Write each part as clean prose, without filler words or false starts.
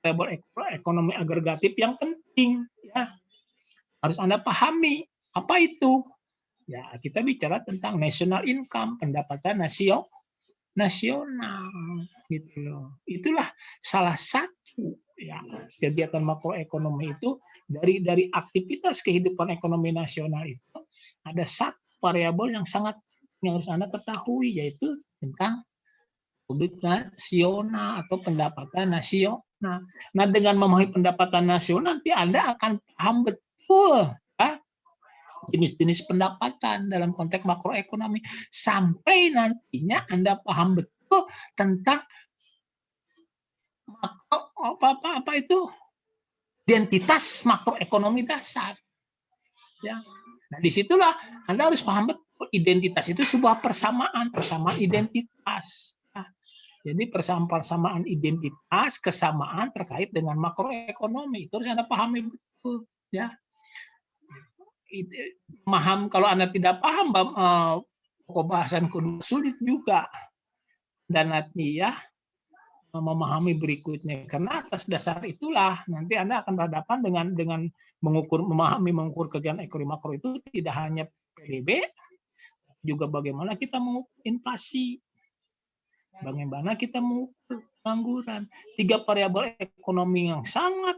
variabel ekonomi agregatif yang penting, ya. Harus Anda pahami apa itu. Ya, kita bicara tentang national income, pendapatan nasional, gitu loh. Itulah salah satu ya kegiatan makroekonomi itu dari aktivitas kehidupan ekonomi nasional itu ada satu variabel yang sangat yang harus Anda ketahui, yaitu tentang publik nasional atau pendapatan nasional. Nah, dengan memahami pendapatan nasional, nanti Anda akan paham betul ya, jenis-jenis pendapatan dalam konteks makroekonomi. Sampai nantinya Anda paham betul tentang apa itu identitas makroekonomi dasar. Ya. Nah, disitulah Anda harus paham betul identitas itu sebuah persamaan identitas. Jadi persamaan identitas, kesamaan terkait dengan makroekonomi itu harus Anda pahami betul, ya. Kalau Anda tidak paham pokok bahasan kedua sulit juga. Dan nanti ya memahami berikutnya, karena atas dasar itulah nanti Anda akan berhadapan dengan mengukur kegiatan ekonomi makro itu tidak hanya PDB, juga bagaimana kita mengukur inflasi. Bagaimana kita mengukur pengangguran. 3 variabel ekonomi yang sangat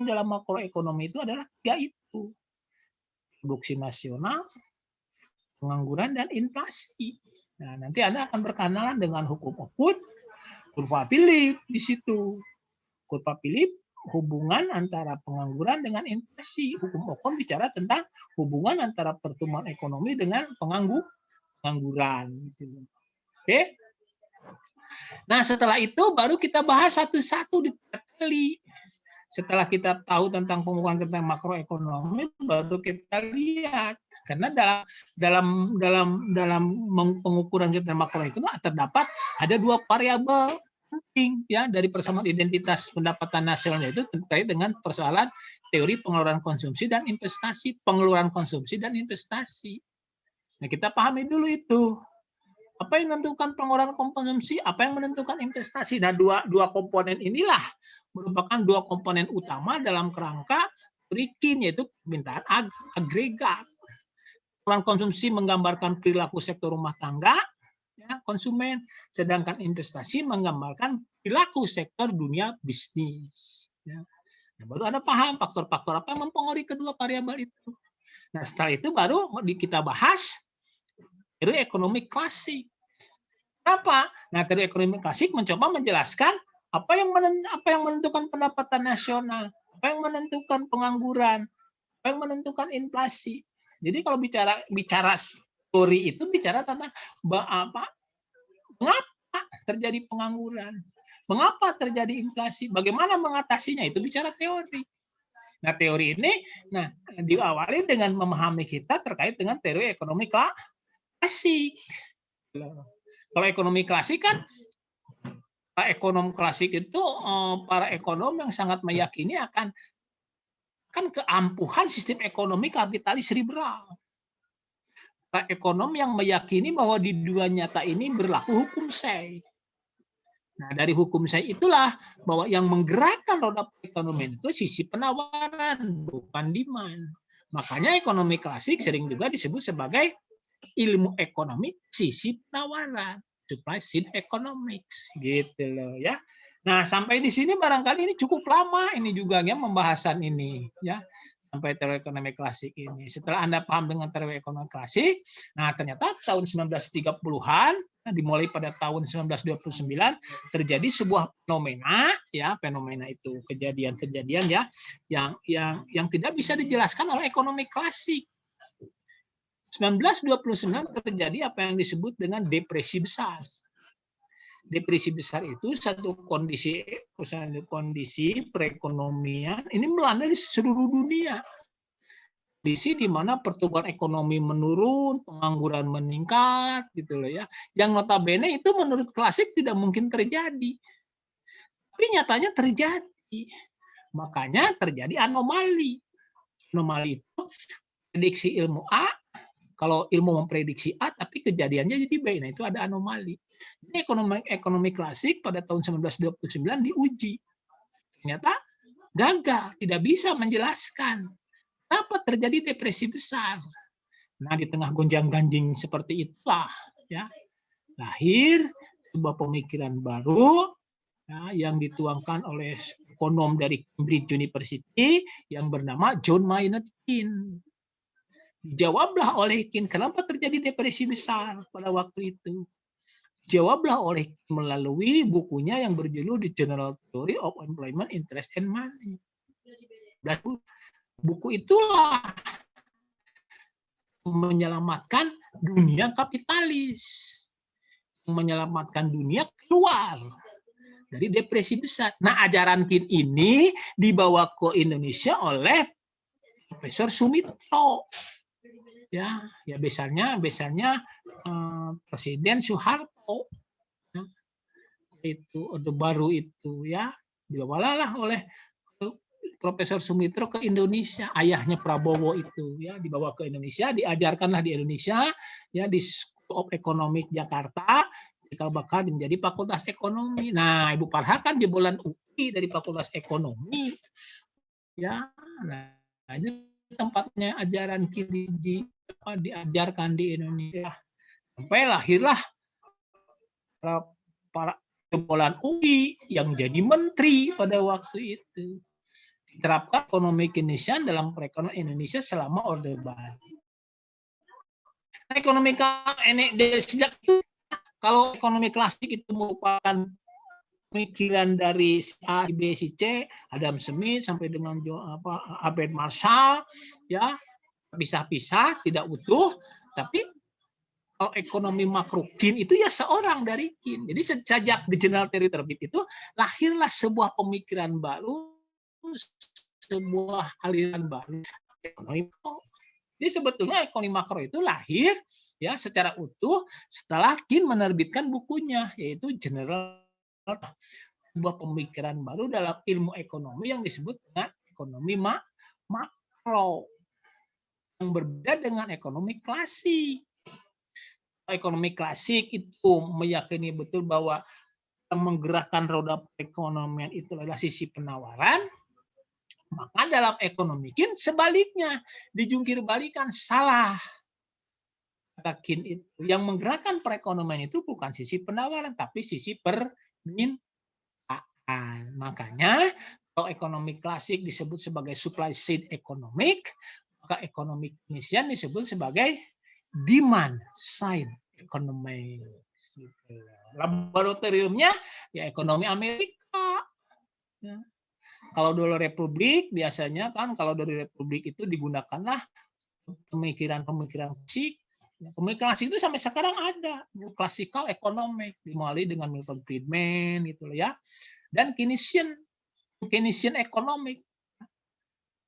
dalam makroekonomi itu adalah 3 itu. Produksi nasional, pengangguran, dan inflasi. Nah, nanti Anda akan berkenalan dengan hukum Occult, kurva Philip di situ. Kurva Philip hubungan antara pengangguran dengan inflasi. Hukum Occult bicara tentang hubungan antara pertumbuhan ekonomi dengan pengangguran. Oke? Nah, setelah itu baru kita bahas satu-satu detail. Setelah kita tahu tentang pengukuran tentang makroekonomi, baru kita lihat. Karena dalam pengukuran tentang makroekonomi terdapat ada 2 variabel penting ya dari persamaan identitas pendapatan nasional itu terkait dengan persoalan teori pengeluaran konsumsi dan investasi, pengeluaran konsumsi dan investasi. Nah, kita pahami dulu itu. Apa yang menentukan pengeluaran konsumsi, apa yang menentukan investasi. Nah, dua komponen inilah merupakan 2 komponen utama dalam kerangka Frikin, yaitu permintaan agregat. Pengeluaran konsumsi menggambarkan perilaku sektor rumah tangga, ya, konsumen, sedangkan investasi menggambarkan perilaku sektor dunia bisnis. Ya. Nah, baru Anda paham faktor-faktor apa yang mempengaruhi kedua variabel itu. Nah, setelah itu baru kita bahas teori ekonomi klasik. Apa? Nah, teori ekonomi klasik mencoba menjelaskan apa yang menentukan pendapatan nasional, apa yang menentukan pengangguran, apa yang menentukan inflasi. Jadi kalau bicara teori itu bicara tentang mengapa terjadi pengangguran, mengapa terjadi inflasi, bagaimana mengatasinya, itu bicara teori. Nah, teori ini diawali dengan memahami kita terkait dengan teori ekonomi klasik. Kalau ekonomi klasik kan, ekonom klasik itu para ekonom yang sangat meyakini akan keampuhan sistem ekonomi kapitalis liberal. Para ekonom yang meyakini bahwa di dunia nyata ini berlaku hukum Say. Nah, dari hukum Say itulah bahwa yang menggerakkan roda perekonomian itu sisi penawaran, bukan demand. Makanya ekonomi klasik sering juga disebut sebagai ilmu ekonomi sisi penawaran, supply side economics, gitu loh ya. Nah, sampai di sini barangkali ini cukup lama ini juga ya pembahasan ini ya, sampai teori ekonomi klasik ini. Setelah Anda paham dengan teori ekonomi klasik, nah ternyata tahun 1930-an dimulai pada tahun 1929 terjadi sebuah fenomena ya, fenomena itu kejadian-kejadian ya yang tidak bisa dijelaskan oleh ekonomi klasik. 1929 terjadi apa yang disebut dengan depresi besar. Depresi besar itu satu kondisi perekonomian ini melanda di seluruh dunia. Kondisi di mana pertumbuhan ekonomi menurun, pengangguran meningkat, gitu loh ya. Yang notabene itu menurut klasik tidak mungkin terjadi, tapi nyatanya terjadi. Makanya terjadi anomali. Anomali itu prediksi ilmu A. Kalau ilmu memprediksi A, tapi kejadiannya jadi B. Nah, itu ada anomali. Ini ekonomi klasik pada tahun 1929 diuji. ternyata gagal, tidak bisa menjelaskan kenapa terjadi depresi besar. Nah, di tengah gonjang-ganjing seperti itulah ya lahir sebuah pemikiran baru ya, yang dituangkan oleh ekonom dari Cambridge University yang bernama John Maynard Keynes. Dijawablah oleh Keynes kenapa terjadi depresi besar pada waktu itu. Jawablah oleh melalui bukunya yang berjudul The General Theory of Employment, Interest and Money. Dan buku itulah menyelamatkan dunia kapitalis, menyelamatkan dunia keluar dari depresi besar. Nah, ajaran Keynes ini dibawa ke Indonesia oleh Profesor Sumitro. Ya biasanya Presiden Soeharto. Ya, itu Orde Baru itu ya dibawalah oleh Profesor Sumitro ke Indonesia, ayahnya Prabowo itu ya dibawa ke Indonesia, diajarkanlah di Indonesia ya di School of Economics Jakarta, cikal bakal menjadi Fakultas Ekonomi. Nah, Ibu Farha kan jebolan UI dari Fakultas Ekonomi. Ya, nah ini tempatnya ajaran kiri diajarkan di Indonesia. Sampai lahirlah para jebolan UI yang jadi menteri pada waktu itu. Diterapkan ekonomi Keynesian dalam perekonomian Indonesia selama Orde Baru. Ekonomi sejak itu, kalau ekonomi klasik itu merupakan pemikiran dari A, B, C, Adam Smith sampai dengan Albert Marshall, ya pisah-pisah, tidak utuh, tapi kalau ekonomi makro Keynes itu ya seorang dari Keynes. Jadi sejak di General Theory terbit itu lahirlah sebuah pemikiran baru, sebuah aliran baru ekonomi makro. Jadi sebetulnya ekonomi makro itu lahir ya secara utuh setelah Keynes menerbitkan bukunya yaitu General, sebuah pemikiran baru dalam ilmu ekonomi yang disebut dengan ekonomi makro yang berbeda dengan ekonomi klasik. Ekonomi klasik itu meyakini betul bahwa yang menggerakkan roda perekonomian itu adalah sisi penawaran. Maka dalam ekonomi Keynes sebaliknya dijungkir balikan, salah. Kata Keynes itu yang menggerakkan perekonomian itu bukan sisi penawaran tapi sisi permintaan. Makanya kalau ekonomi klasik disebut sebagai supply side economic, maka ekonomi Keynesian disebut sebagai demand side economy. Laboratoriumnya ya ekonomi Amerika. Ya. Kalau dulu Republik biasanya kan kalau dari Republik itu digunakanlah pemikiran-pemikiran klasik. Pemikiran klasik itu sampai sekarang ada, classical economic dimulai dengan Milton Friedman gitu ya. Dan Keynesian economic.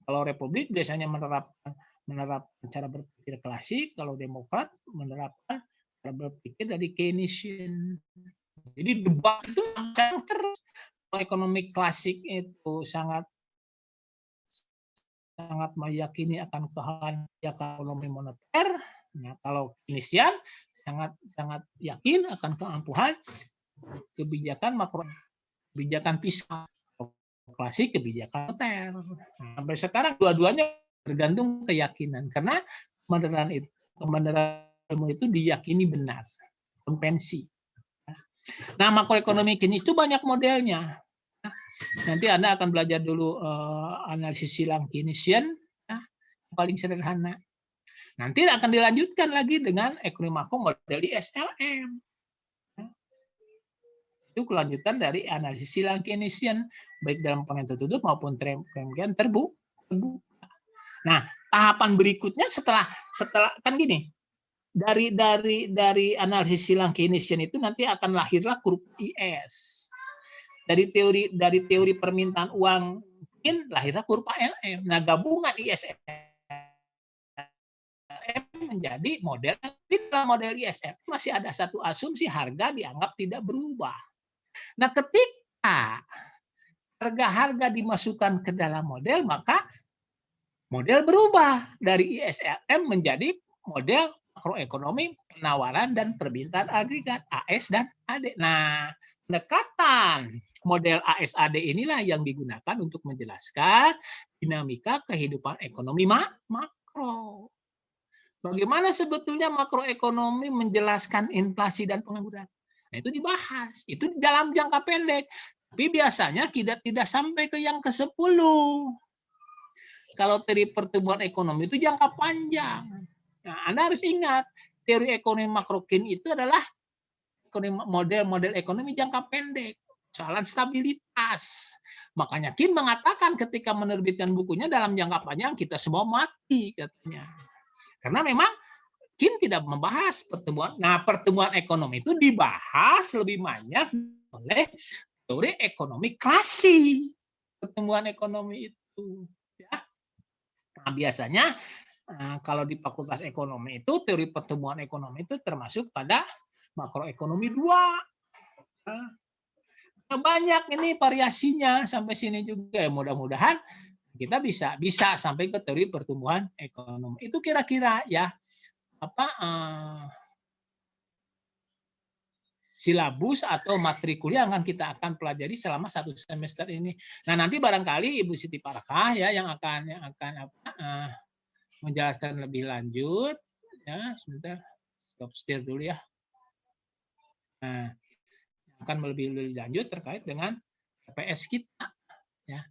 Kalau Republik biasanya menerapkan cara berpikir klasik, kalau Demokrat menerapkan cara berpikir dari Keynesian. Jadi debat itu sangat terus. Ekonomi klasik itu sangat meyakini akan kehadiran ekonomi moneter. Nah, kalau Keynesian sangat yakin akan keampuhan kebijakan makro, kebijakan fiskal, klasik kebijakan moneter. Nah, sampai sekarang dua-duanya tergantung keyakinan karena kebenaran itu diyakini benar, konvensi. Nah, makroekonomi Keynes itu banyak modelnya. Nanti Anda akan belajar dulu analisis silang Keynesian, paling sederhana. Nanti akan dilanjutkan lagi dengan ekonomi makro model ISLM. Itu kelanjutan dari analisis silang Keynesian, baik dalam pengertian tertutup maupun pengertian terbuka. Nah, tahapan berikutnya setelah kan gini. Dari analisis silang Keynesian itu nanti akan lahirlah kurva IS. Dari teori permintaan uang lahirlah kurva LM. Nah, gabungan ISM menjadi model. Di dalam model ISM masih ada satu asumsi harga dianggap tidak berubah. Nah, ketika harga dimasukkan ke dalam model, maka model berubah dari ISLM menjadi model makroekonomi penawaran dan permintaan agregat AS dan AD. Nah, Pendekatan model ASAD inilah yang digunakan untuk menjelaskan dinamika kehidupan ekonomi makro. Bagaimana sebetulnya makroekonomi menjelaskan inflasi dan pengangguran? Nah, itu dibahas. Itu dalam jangka pendek. Tapi biasanya tidak sampai ke yang ke-10. Kalau teori pertumbuhan ekonomi itu jangka panjang. Nah, Anda harus ingat, teori ekonomi makrokin itu adalah model-model ekonomi jangka pendek. Soalan stabilitas. Makanya Kim mengatakan ketika menerbitkan bukunya dalam jangka panjang kita semua mati katanya. Karena memang Kim tidak membahas pertumbuhan. Nah, pertumbuhan ekonomi itu dibahas lebih banyak oleh teori ekonomi klasik. Pertumbuhan ekonomi itu. Ya. Nah, biasanya kalau di Fakultas Ekonomi itu teori pertumbuhan ekonomi itu termasuk pada makroekonomi 2. Nah, banyak ini variasinya sampai sini juga ya, mudah-mudahan kita bisa sampai ke teori pertumbuhan ekonomi. Itu kira-kira ya silabus atau matrikul yang kita akan pelajari selama 1 semester ini. Nah, nanti barangkali Ibu Siti Farkah ya yang akan menjelaskan lebih lanjut ya. Sebentar, stop share dulu ya. Nah, akan lebih lanjut terkait dengan RPS kita ya.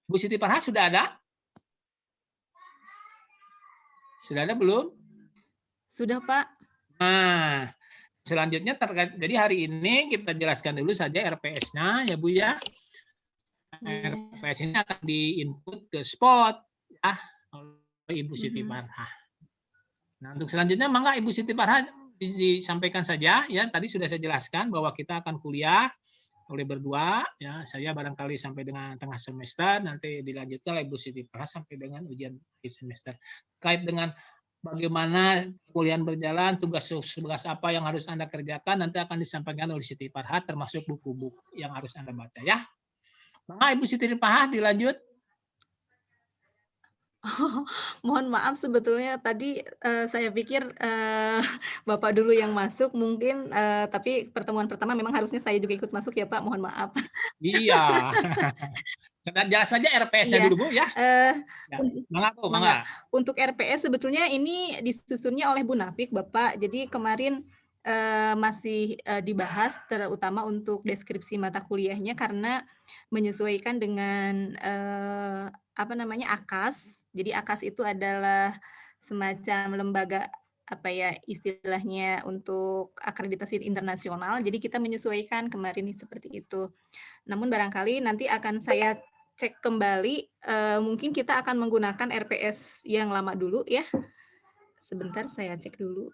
Bu Siti Farkah sudah ada? Sudah ada belum? Sudah, Pak. Nah, selanjutnya terkait, jadi hari ini kita jelaskan dulu saja RPS-nya ya Bu ya. RPS ini akan diinput ke spot ya oleh Ibu Siti Farkah. Nah, untuk selanjutnya mangga Ibu Siti Farkah disampaikan saja ya. Tadi sudah saya jelaskan bahwa kita akan kuliah oleh berdua ya. Saya barangkali sampai dengan tengah semester, nanti dilanjutkan oleh Ibu Siti Farkah sampai dengan ujian akhir semester. Terkait dengan bagaimana kuliah berjalan, tugas apa yang harus Anda kerjakan nanti akan disampaikan oleh Siti Farkah termasuk buku-buku yang harus Anda baca ya. Maka Ibu Siti Farkah dilanjut. Oh, mohon maaf sebetulnya tadi saya pikir Bapak dulu yang masuk mungkin, tapi pertemuan pertama memang harusnya saya juga ikut masuk ya Pak, mohon maaf. Iya. Jelas saja RPS-nya Iya, dulu Bu ya. Ya. Mangga Bu, mangga. mangga. Untuk RPS sebetulnya ini disusunnya oleh Bu Nafik Bapak, jadi kemarin masih dibahas terutama untuk deskripsi mata kuliahnya karena menyesuaikan dengan AKAS. Jadi AKAS itu adalah semacam lembaga apa ya istilahnya untuk akreditasi internasional. Jadi kita menyesuaikan kemarin seperti itu. Namun barangkali nanti akan saya cek kembali. Mungkin kita akan menggunakan RPS yang lama dulu ya. Sebentar saya cek dulu.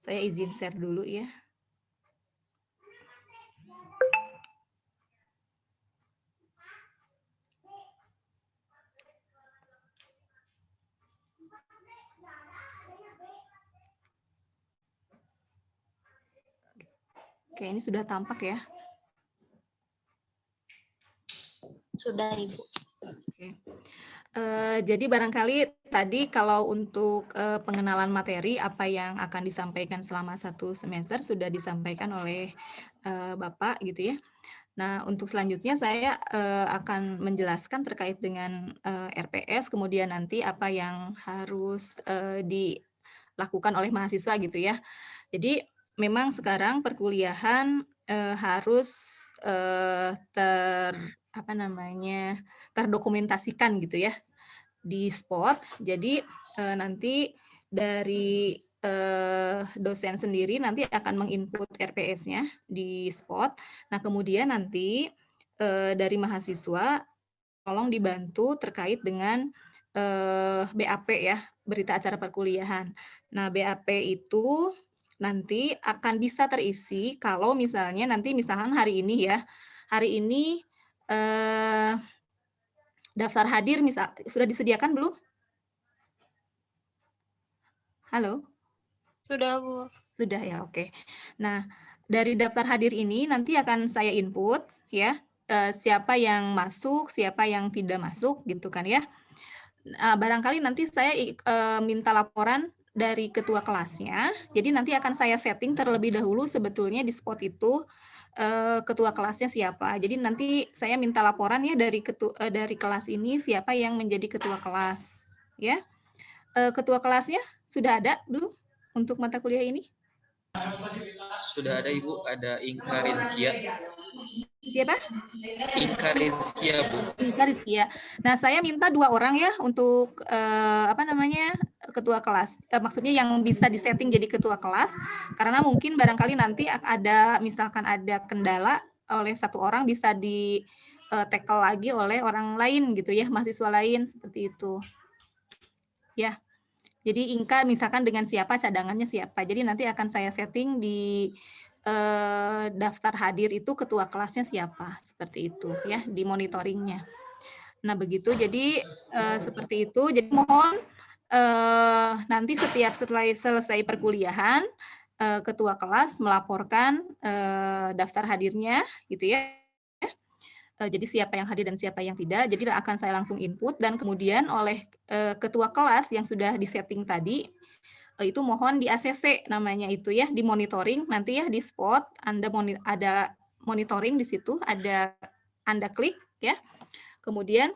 Saya izin share dulu ya. Oke, ini sudah tampak ya. Sudah, Ibu. Oke. Jadi barangkali tadi kalau untuk pengenalan materi apa yang akan disampaikan selama 1 semester sudah disampaikan oleh Bapak gitu ya. Nah, untuk selanjutnya saya akan menjelaskan terkait dengan RPS, kemudian nanti apa yang harus dilakukan oleh mahasiswa gitu ya. Jadi memang sekarang perkuliahan harus terdokumentasikan gitu ya di spot. Jadi nanti dari dosen sendiri nanti akan menginput RPS-nya di spot. Nah, kemudian nanti dari mahasiswa tolong dibantu terkait dengan BAP ya, berita acara perkuliahan. Nah, BAP itu nanti akan bisa terisi kalau misalnya nanti misalkan hari ini ya, hari ini daftar hadir sudah disediakan belum? Halo? Sudah, Bu. Sudah ya, oke. Nah, dari daftar hadir ini nanti akan saya input ya, siapa yang masuk, siapa yang tidak masuk gitu kan ya. Barangkali nanti saya minta laporan dari ketua kelasnya. Jadi nanti akan saya setting terlebih dahulu sebetulnya di spot itu ketua kelasnya siapa. Jadi nanti saya minta laporan ya dari kelas ini siapa yang menjadi ketua kelas ya. Ketua kelasnya sudah ada belum untuk mata kuliah ini? Sudah ada Ibu, ada Inka Rizkia. Siapa? Inka Rizkia, Bu. Inka Rizkia. Nah, saya minta 2 orang ya untuk ketua kelas. Maksudnya yang bisa disetting jadi ketua kelas, karena mungkin barangkali nanti misalkan ada kendala oleh 1 orang bisa di tackle lagi oleh orang lain gitu ya, mahasiswa lain seperti itu. Ya. Jadi Inka misalkan dengan siapa, cadangannya siapa. Jadi nanti akan saya setting di daftar hadir itu ketua kelasnya siapa, seperti itu ya, di monitoringnya. Nah begitu, jadi seperti itu. Jadi mohon nanti setelah selesai perkuliahan, ketua kelas melaporkan daftar hadirnya, gitu ya. Jadi siapa yang hadir dan siapa yang tidak. Jadi akan saya langsung input dan kemudian oleh ketua kelas yang sudah disetting tadi, itu mohon di ACC namanya itu ya, di monitoring nanti ya di spot ada monitoring di situ, Anda klik ya. Kemudian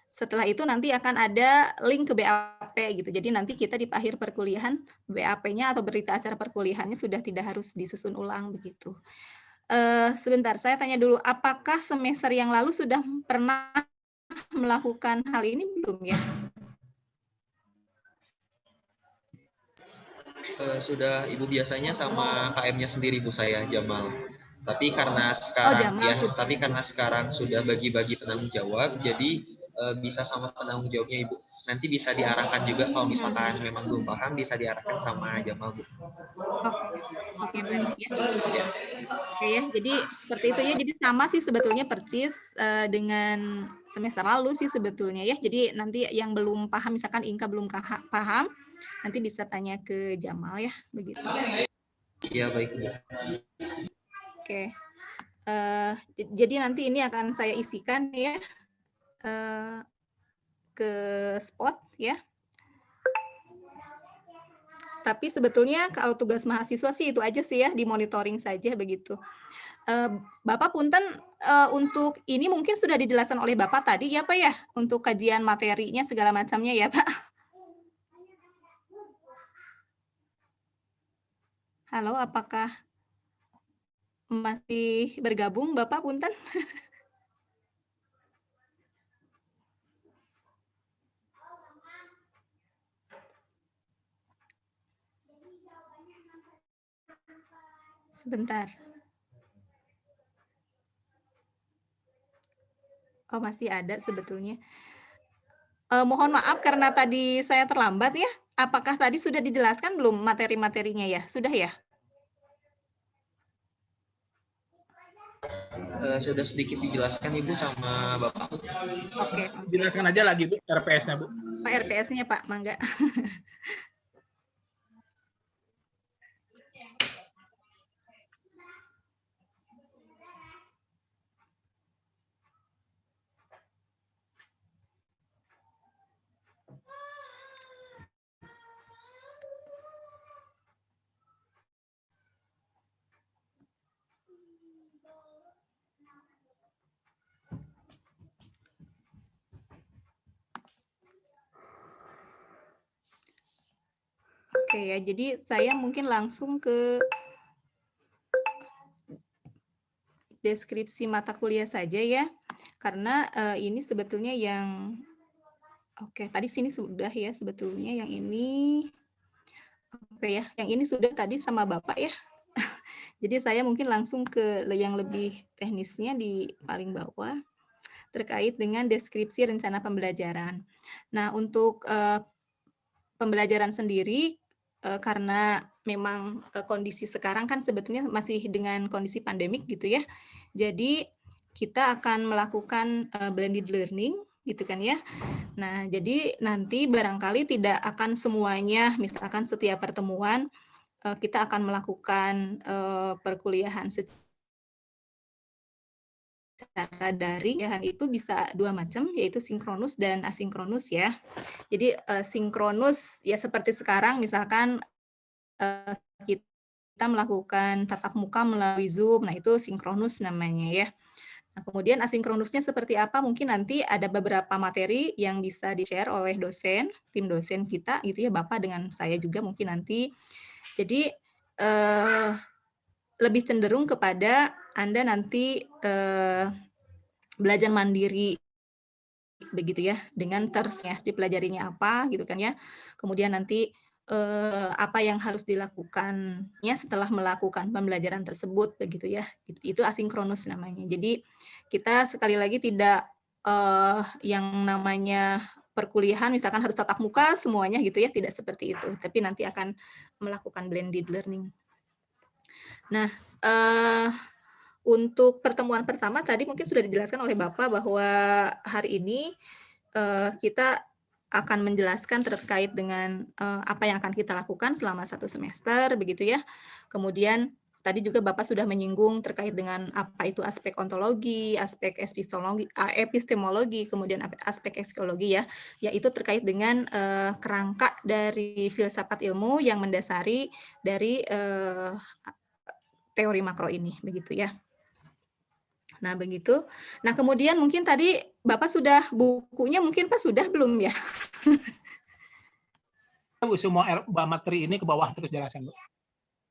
setelah itu nanti akan ada link ke BAP gitu. Jadi nanti kita di akhir perkuliahan BAP-nya atau berita acara perkuliahannya sudah tidak harus disusun ulang begitu. Sebentar, saya tanya dulu, apakah semester yang lalu sudah pernah melakukan hal ini belum ya? Sudah Ibu, biasanya sama KM-nya sendiri Bu, saya Jamal. Tapi karena sekarang tapi karena sekarang sudah bagi-bagi penanggung jawab, jadi bisa sama penanggung jawabnya Ibu. Nanti bisa diarahkan juga kalau misalkan memang belum paham, bisa diarahkan sama Jamal Bu. Oke, baik ya. Oke ya, jadi seperti itu ya. Jadi sama sih sebetulnya persis dengan semester lalu sih sebetulnya ya. Jadi nanti yang belum paham, misalkan Inka belum paham, nanti bisa tanya ke Jamal ya, begitu. Iya, baik Bu. Oke. Jadi nanti ini akan saya isikan ya ke spot ya. Tapi sebetulnya kalau tugas mahasiswa sih itu aja sih ya, di monitoring saja begitu. Bapak punten, untuk ini mungkin sudah dijelaskan oleh Bapak tadi ya Pak ya, untuk kajian materinya segala macamnya ya Pak? Halo, apakah masih bergabung Bapak punten? Sebentar. Oh, masih ada sebetulnya. Mohon maaf karena tadi saya terlambat ya. Apakah tadi sudah dijelaskan belum materi-materinya ya? Sudah ya? Sudah sedikit dijelaskan Ibu sama Bapak. Oke. Jelaskan aja lagi Bu, RPS-nya Bu. Pak RPS-nya Pak, mangga. Oke ya, jadi saya mungkin langsung ke deskripsi mata kuliah saja ya, karena ini sebetulnya yang tadi sini sudah ya sebetulnya yang ini. Oke ya, yang ini sudah tadi sama Bapak ya. Jadi saya mungkin langsung ke yang lebih teknisnya di paling bawah terkait dengan deskripsi rencana pembelajaran. Nah, untuk pembelajaran sendiri karena memang kondisi sekarang kan sebetulnya masih dengan kondisi pandemik gitu ya. Jadi kita akan melakukan blended learning gitu kan ya. Nah, jadi nanti barangkali tidak akan semuanya, misalkan setiap pertemuan kita akan melakukan perkuliahan secara daring. Itu bisa dua macam, yaitu sinkronus dan asinkronus ya. Jadi sinkronus ya seperti sekarang, misalkan kita melakukan tatap muka melalui Zoom, nah itu sinkronus namanya ya. Nah, kemudian asinkronusnya seperti apa? Mungkin nanti ada beberapa materi yang bisa di-share oleh dosen, tim dosen kita, gitu ya, Bapak dengan saya juga mungkin nanti. Jadi lebih cenderung kepada Anda nanti belajar mandiri begitu ya, dengan terusnya dipelajarinya apa gitu kan ya. Kemudian nanti apa yang harus dilakukannya setelah melakukan pembelajaran tersebut begitu ya. Itu asinkronus namanya. Jadi kita sekali lagi tidak yang namanya perkuliahan misalkan harus tatap muka semuanya gitu ya, tidak seperti itu. Tapi nanti akan melakukan blended learning. Nah, untuk pertemuan pertama tadi mungkin sudah dijelaskan oleh Bapak bahwa hari ini kita akan menjelaskan terkait dengan apa yang akan kita lakukan selama 1 semester, begitu ya. Kemudian tadi juga Bapak sudah menyinggung terkait dengan apa itu aspek ontologi, aspek epistemologi, kemudian aspek ekskologi ya, yaitu terkait dengan kerangka dari filsafat ilmu yang mendasari dari teori makro ini, begitu ya. Nah, begitu. Nah, kemudian mungkin tadi Bapak sudah bukunya mungkin Pak sudah belum ya? Bu, semua materi ini ke bawah terus jelaskan, Bu.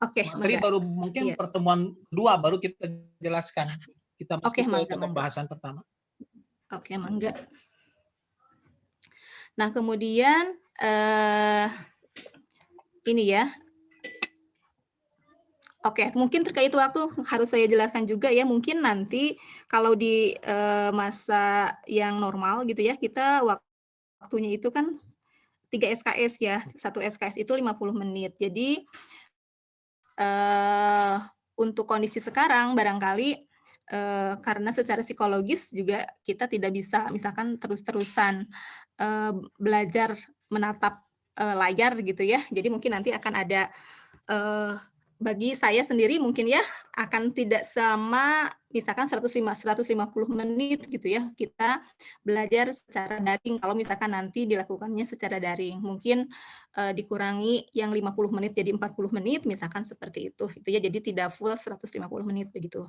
Oke, materi mangga. baru mungkin Iya. pertemuan 2 baru kita jelaskan. Kita masuk ke pembahasan pertama. Oke, mangga. Nah, kemudian ini ya. Oke, mungkin terkait waktu harus saya jelaskan juga ya, mungkin nanti kalau di masa yang normal gitu ya, kita waktunya itu kan 3 SKS ya, 1 SKS itu 50 menit. Jadi untuk kondisi sekarang barangkali karena secara psikologis juga kita tidak bisa misalkan terus-terusan belajar menatap layar gitu ya. Jadi mungkin nanti akan ada bagi saya sendiri mungkin ya akan tidak sama misalkan 150 menit gitu ya kita belajar secara daring kalau misalkan nanti dilakukannya secara daring mungkin dikurangi yang 50 menit jadi 40 menit misalkan seperti itu gitu ya jadi tidak full 150 menit begitu.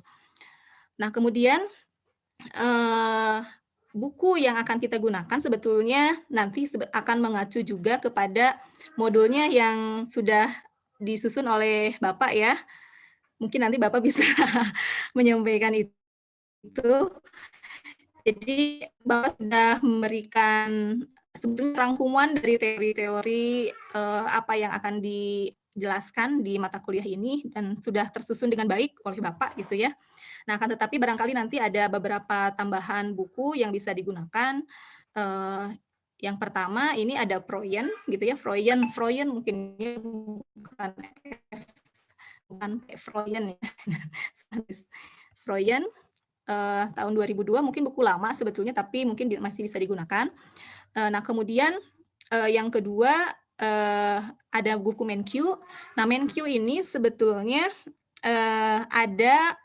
Nah, kemudian buku yang akan kita gunakan sebetulnya nanti akan mengacu juga kepada modulnya yang sudah disusun oleh Bapak ya. Mungkin nanti Bapak bisa menyampaikan itu. Jadi Bapak sudah memberikan sebetulnya rangkuman dari teori-teori apa yang akan dijelaskan di mata kuliah ini dan sudah tersusun dengan baik oleh Bapak gitu ya. Nah, akan tetapi barangkali nanti ada beberapa tambahan buku yang bisa digunakan. Yang pertama ini ada Froyen gitu ya, Froyen mungkin bukan Froyen ya. Froyen tahun 2002 mungkin buku lama sebetulnya tapi mungkin masih bisa digunakan. Nah, kemudian yang kedua ada buku MenQ. Nah, MenQ ini sebetulnya ada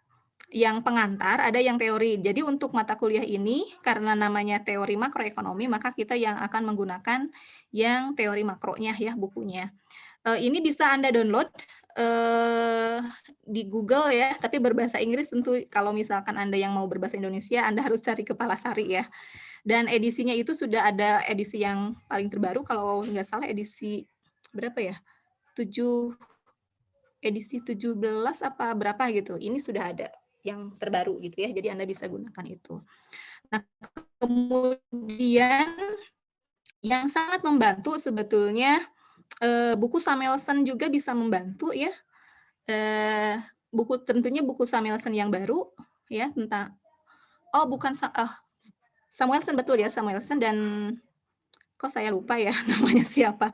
yang pengantar, ada yang teori. Jadi untuk mata kuliah ini, karena namanya teori makroekonomi, maka kita yang akan menggunakan yang teori makronya ya bukunya. Ini bisa Anda download di Google ya, tapi berbahasa Inggris tentu kalau misalkan Anda yang mau berbahasa Indonesia, Anda harus cari Kepalasari ya. Dan edisinya itu sudah ada edisi yang paling terbaru, kalau nggak salah edisi berapa ya? edisi 17 apa berapa gitu. Ini sudah ada yang terbaru gitu ya. Jadi Anda bisa gunakan itu. Nah, kemudian yang sangat membantu sebetulnya buku Samuelson juga bisa membantu ya. Tentunya buku Samuelson yang baru ya tentang bukan Samuelson, betul ya, Samuelson, dan kok saya lupa ya namanya siapa.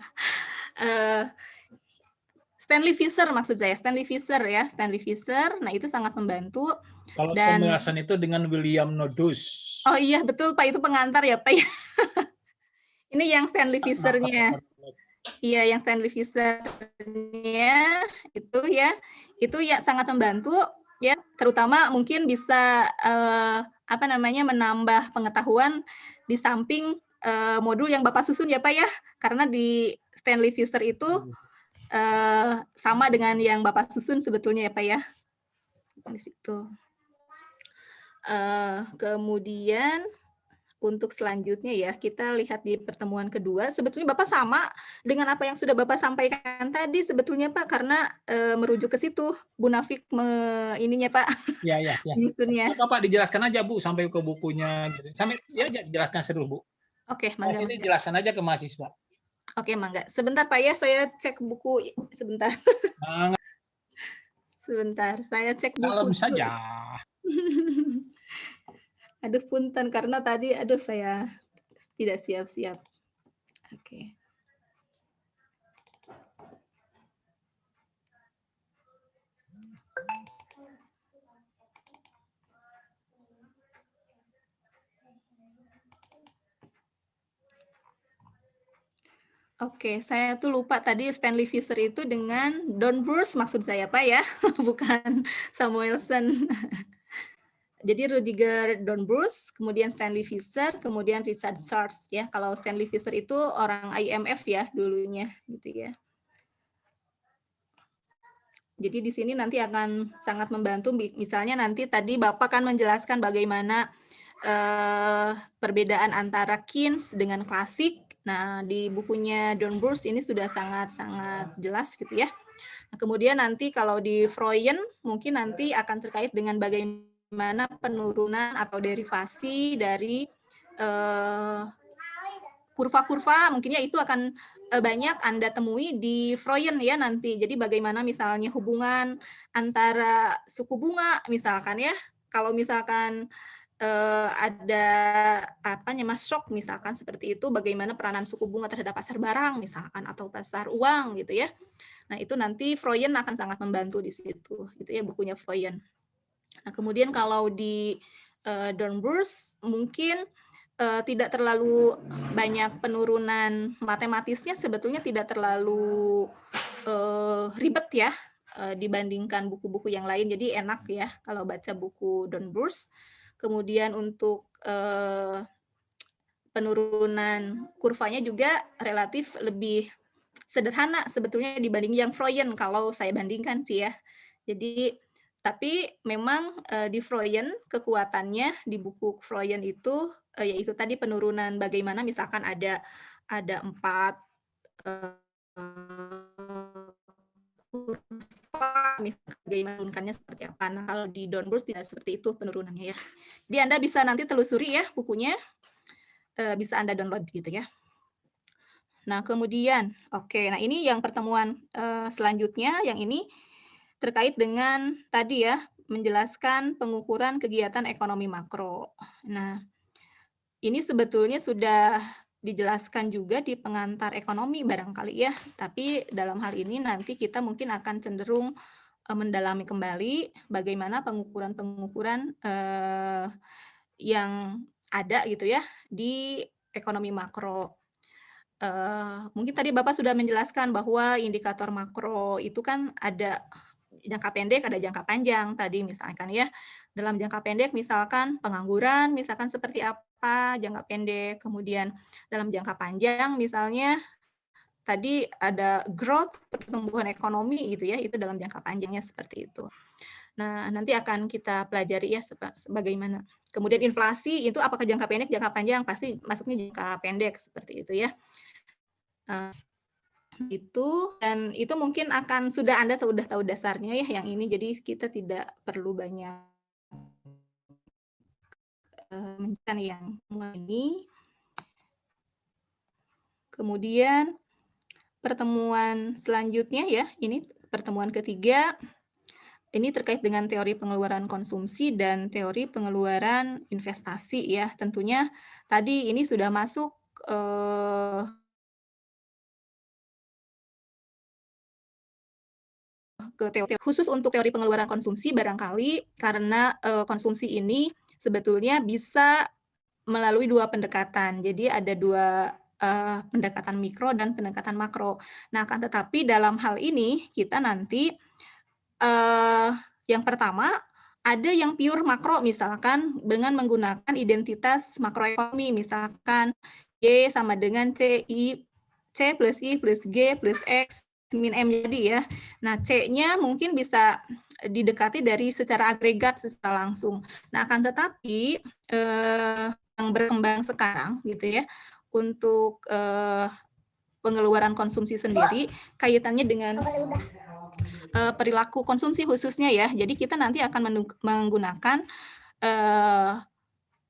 Stanley Fisher maksud saya, Stanley Fisher ya, Stanley Fisher. Nah, itu sangat membantu. Kalau Dan Samuelson itu dengan William Nodus. Oh iya, betul Pak, itu pengantar ya Pak. Ini yang Stanley Fisher-nya. Iya, yang Stanley Fisher-nya itu ya sangat membantu ya, terutama mungkin bisa menambah pengetahuan di samping modul yang Bapak susun ya Pak ya, karena di Stanley Fisher itu sama dengan yang Bapak susun sebetulnya ya Pak ya. Di situ. Kemudian untuk selanjutnya ya, kita lihat di pertemuan kedua, sebetulnya Bapak sama dengan apa yang sudah Bapak sampaikan tadi sebetulnya Pak, karena merujuk ke situ, Bu Nafik ininya Pak. Iya. Bapak dijelaskan aja Bu, sampai ke bukunya. Sampai ya jelaskan seru Bu. Oke, mangga. Sini jelaskan aja ke mahasiswa. Oke, mangga. Sebentar Pak ya, saya cek buku sebentar. Sebentar, saya cek buku. Dalam saja. Aduh, punten karena tadi saya tidak siap-siap. Oke. Oke, saya tuh lupa tadi Stanley Fisher itu dengan Don Bruce maksud saya Pak ya, bukan Samuelson. Jadi Rudiger Don Bruce, kemudian Stanley Fisher, kemudian Richard Schwartz ya. Kalau Stanley Fisher itu orang IMF ya dulunya gitu ya. Jadi di sini nanti akan sangat membantu, misalnya nanti tadi Bapak kan menjelaskan bagaimana perbedaan antara Keynes dengan klasik. Nah, di bukunya Don Bruce ini sudah sangat-sangat jelas gitu ya. Nah, kemudian nanti kalau di Freud mungkin nanti akan terkait dengan bagaimana penurunan atau derivasi dari kurva-kurva, mungkinnya itu akan banyak Anda temui di Freud ya nanti. Jadi bagaimana misalnya hubungan antara suku bunga misalkan ya. Kalau misalkan ada shock misalkan seperti itu, bagaimana peranan suku bunga terhadap pasar barang misalkan atau pasar uang gitu ya. Nah, itu nanti Freud akan sangat membantu di situ gitu ya, bukunya Freud. Nah, kemudian kalau di Don Bruce mungkin tidak terlalu banyak penurunan matematisnya, sebetulnya tidak terlalu ribet ya dibandingkan buku-buku yang lain, jadi enak ya kalau baca buku Don Bruce. Kemudian untuk penurunan kurvanya juga relatif lebih sederhana sebetulnya dibanding yang Freud kalau saya bandingkan sih ya. Jadi tapi memang di Freud kekuatannya di buku Freud itu yaitu tadi penurunan bagaimana misalkan ada 4 kurva, misalkan bagaimana menurunkannya seperti apa. Nah, kalau di Don Bruce tidak seperti itu penurunannya ya. Jadi Anda bisa nanti telusuri ya bukunya, bisa Anda download gitu ya. Nah, kemudian, nah ini yang pertemuan selanjutnya, yang ini terkait dengan tadi ya, menjelaskan pengukuran kegiatan ekonomi makro. Nah, ini sebetulnya sudah dijelaskan juga di pengantar ekonomi barangkali ya, tapi dalam hal ini nanti kita mungkin akan cenderung mendalami kembali bagaimana pengukuran-pengukuran yang ada gitu ya di ekonomi makro. Mungkin tadi Bapak sudah menjelaskan bahwa indikator makro itu kan ada jangka pendek, ada jangka panjang tadi misalkan ya. Dalam jangka pendek misalkan pengangguran, misalkan seperti apa jangka pendek. Kemudian dalam jangka panjang misalnya tadi ada growth, pertumbuhan ekonomi gitu ya, itu dalam jangka panjangnya seperti itu. Nah, nanti akan kita pelajari ya sebagaimana. Kemudian inflasi itu apakah jangka pendek, jangka panjang, pasti masuknya jangka pendek seperti itu ya. Itu, dan itu mungkin akan sudah Anda sudah tahu dasarnya ya yang ini, jadi kita tidak perlu banyak mencari yang ini. Kemudian pertemuan selanjutnya ya, ini pertemuan ketiga, ini terkait dengan teori pengeluaran konsumsi dan teori pengeluaran investasi ya. Tentunya tadi ini sudah masuk ke teori khusus untuk teori pengeluaran konsumsi barangkali karena konsumsi ini sebetulnya bisa melalui dua pendekatan. Jadi ada dua pendekatan mikro dan pendekatan makro. Nah, akan tetapi dalam hal ini kita nanti yang pertama ada yang pure makro misalkan dengan menggunakan identitas makroekonomi misalkan Y sama dengan C plus I plus G plus X min M jadi ya. Nah, C-nya mungkin bisa didekati dari secara agregat secara langsung. Nah, akan tetapi yang berkembang sekarang gitu ya untuk pengeluaran konsumsi sendiri kaitannya dengan perilaku konsumsi khususnya ya. Jadi kita nanti akan menggunakan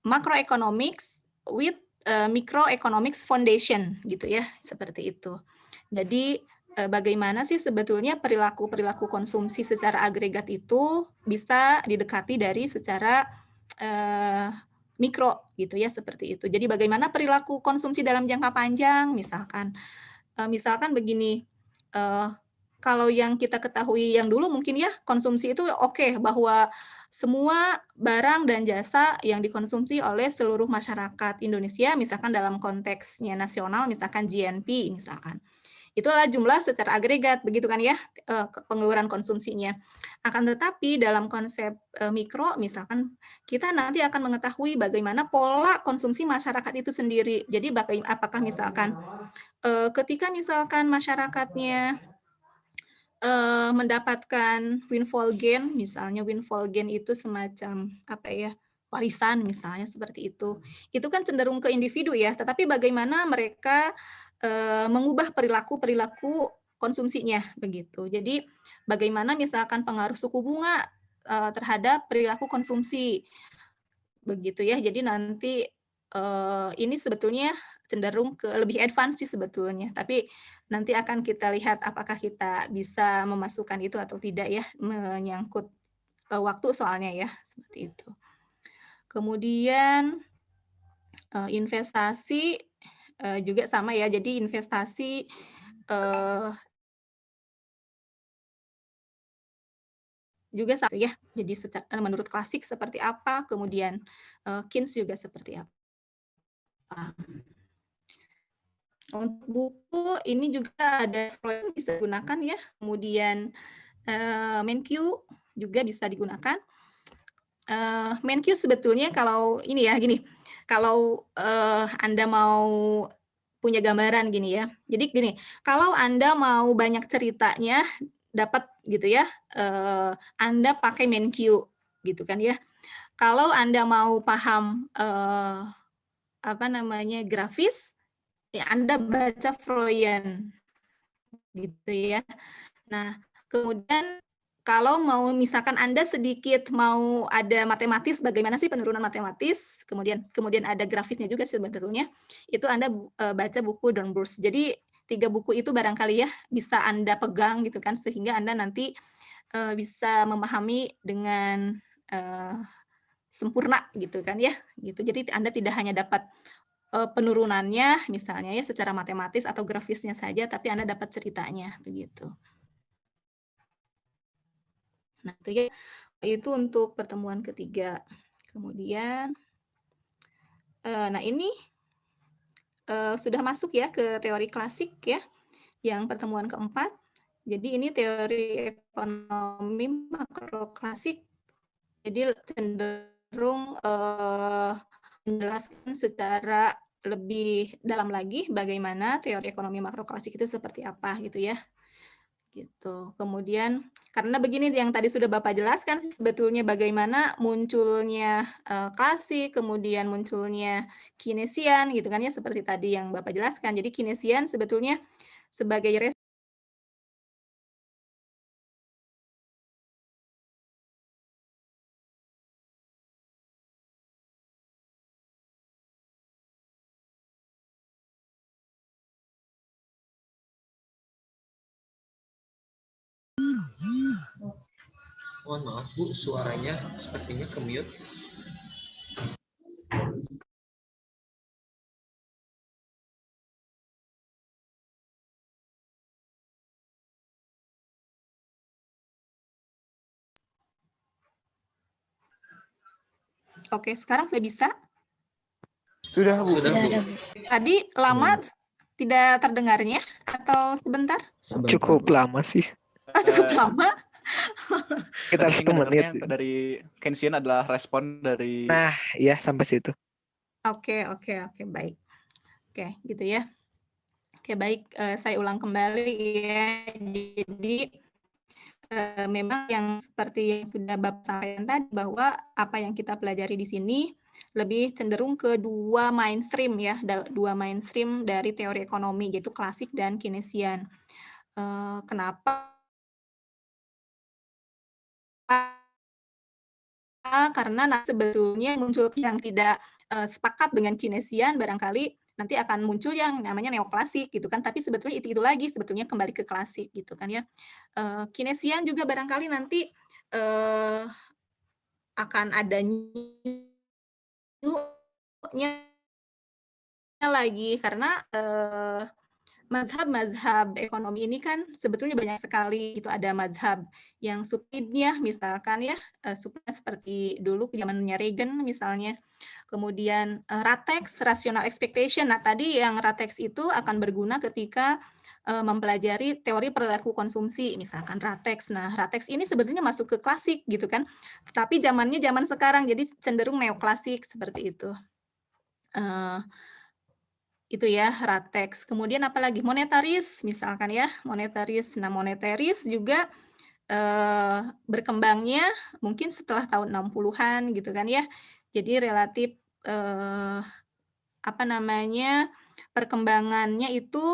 macroeconomics with microeconomics foundation gitu ya, seperti itu. Jadi bagaimana sih sebetulnya perilaku konsumsi secara agregat itu bisa didekati dari secara mikro gitu ya, seperti itu. Jadi bagaimana perilaku konsumsi dalam jangka panjang misalkan begini, kalau yang kita ketahui yang dulu mungkin ya konsumsi itu oke, bahwa semua barang dan jasa yang dikonsumsi oleh seluruh masyarakat Indonesia misalkan dalam konteksnya nasional misalkan GNP misalkan. Itulah jumlah secara agregat, begitu kan ya, pengeluaran konsumsinya. Akan tetapi dalam konsep mikro, misalkan kita nanti akan mengetahui bagaimana pola konsumsi masyarakat itu sendiri. Jadi apakah misalkan ketika misalkan masyarakatnya mendapatkan windfall gain, misalnya windfall gain itu semacam apa ya, warisan misalnya seperti itu kan cenderung ke individu ya, tetapi bagaimana mereka mengubah perilaku konsumsinya begitu. Jadi bagaimana misalkan pengaruh suku bunga terhadap perilaku konsumsi begitu ya. Jadi nanti ini sebetulnya cenderung ke lebih advance sih sebetulnya, tapi nanti akan kita lihat apakah kita bisa memasukkan itu atau tidak ya, menyangkut waktu soalnya ya, seperti itu. Kemudian investasi juga sama ya, jadi investasi juga satu ya, jadi menurut klasik seperti apa, kemudian Keynes juga seperti apa. Untuk buku ini juga ada Freud bisa digunakan ya, kemudian MenQ juga bisa digunakan. MenQ sebetulnya kalau ini ya gini, kalau Anda mau punya gambaran gini ya. Jadi gini, kalau Anda mau banyak ceritanya dapat gitu ya, Anda pakai MenQ gitu kan ya. Kalau Anda mau paham apa namanya grafis, ya Anda baca Freudian gitu ya. Nah, kemudian kalau mau misalkan Anda sedikit mau ada matematis, bagaimana sih penurunan matematis, kemudian ada grafisnya juga sebetulnya, itu Anda baca buku Dornbus. Jadi 3 buku itu barangkali ya bisa Anda pegang gitu kan, sehingga Anda nanti bisa memahami dengan sempurna gitu kan ya. Gitu. Jadi Anda tidak hanya dapat penurunannya misalnya ya secara matematis atau grafisnya saja, tapi Anda dapat ceritanya begitu. Nah, itu untuk pertemuan ketiga. Kemudian, nah ini sudah masuk ya ke teori klasik ya, yang pertemuan keempat. Jadi ini teori ekonomi makro klasik. Jadi cenderung menjelaskan secara lebih dalam lagi bagaimana teori ekonomi makro klasik itu seperti apa gitu ya. Gitu. Kemudian karena begini yang tadi sudah Bapak jelaskan sebetulnya bagaimana munculnya klasik, kemudian munculnya Keynesian gitu kan ya seperti tadi yang Bapak jelaskan. Jadi Keynesian sebetulnya sebagai Mohon maaf Bu, suaranya sepertinya ke-mute. Oke, sekarang sudah bisa? Sudah, Bu. Sudah, Bu. Tadi lama tidak terdengarnya atau sebentar? Cukup lama sih. Cukup lama. Sekitar 1 menit. Yang dari Kensian adalah respon dari Nah, iya sampai situ. Oke, baik. Oke, gitu ya. Oke, baik. Saya ulang kembali ya. Jadi memang yang seperti yang sudah Bapak sampaikan tadi, bahwa apa yang kita pelajari di sini lebih cenderung ke dua mainstream ya, dua mainstream dari teori ekonomi, yaitu klasik dan Keynesian. Kenapa? Karena sebetulnya muncul yang tidak sepakat dengan Keynesian, barangkali nanti akan muncul yang namanya neoklasik gitu kan, tapi sebetulnya itu lagi, sebetulnya kembali ke klasik gitu kan ya. Keynesian juga barangkali nanti akan ada new-nya lagi, karena mazhab-mazhab ekonomi ini kan sebetulnya banyak sekali. Itu ada mazhab yang subidnya misalkan ya, seperti dulu zamannya Reagan misalnya. Kemudian RATEX, rational expectation. Nah, tadi yang RATEX itu akan berguna ketika mempelajari teori perilaku konsumsi, misalkan RATEX. Nah, RATEX ini sebetulnya masuk ke klasik gitu kan. Tapi zamannya zaman sekarang, jadi cenderung neoklasik seperti itu. Itu ya RATEX. Kemudian apalagi monetaris misalkan ya, monetaris. Nah, monetaris juga berkembangnya mungkin setelah tahun 60-an gitu kan ya. Jadi relatif perkembangannya itu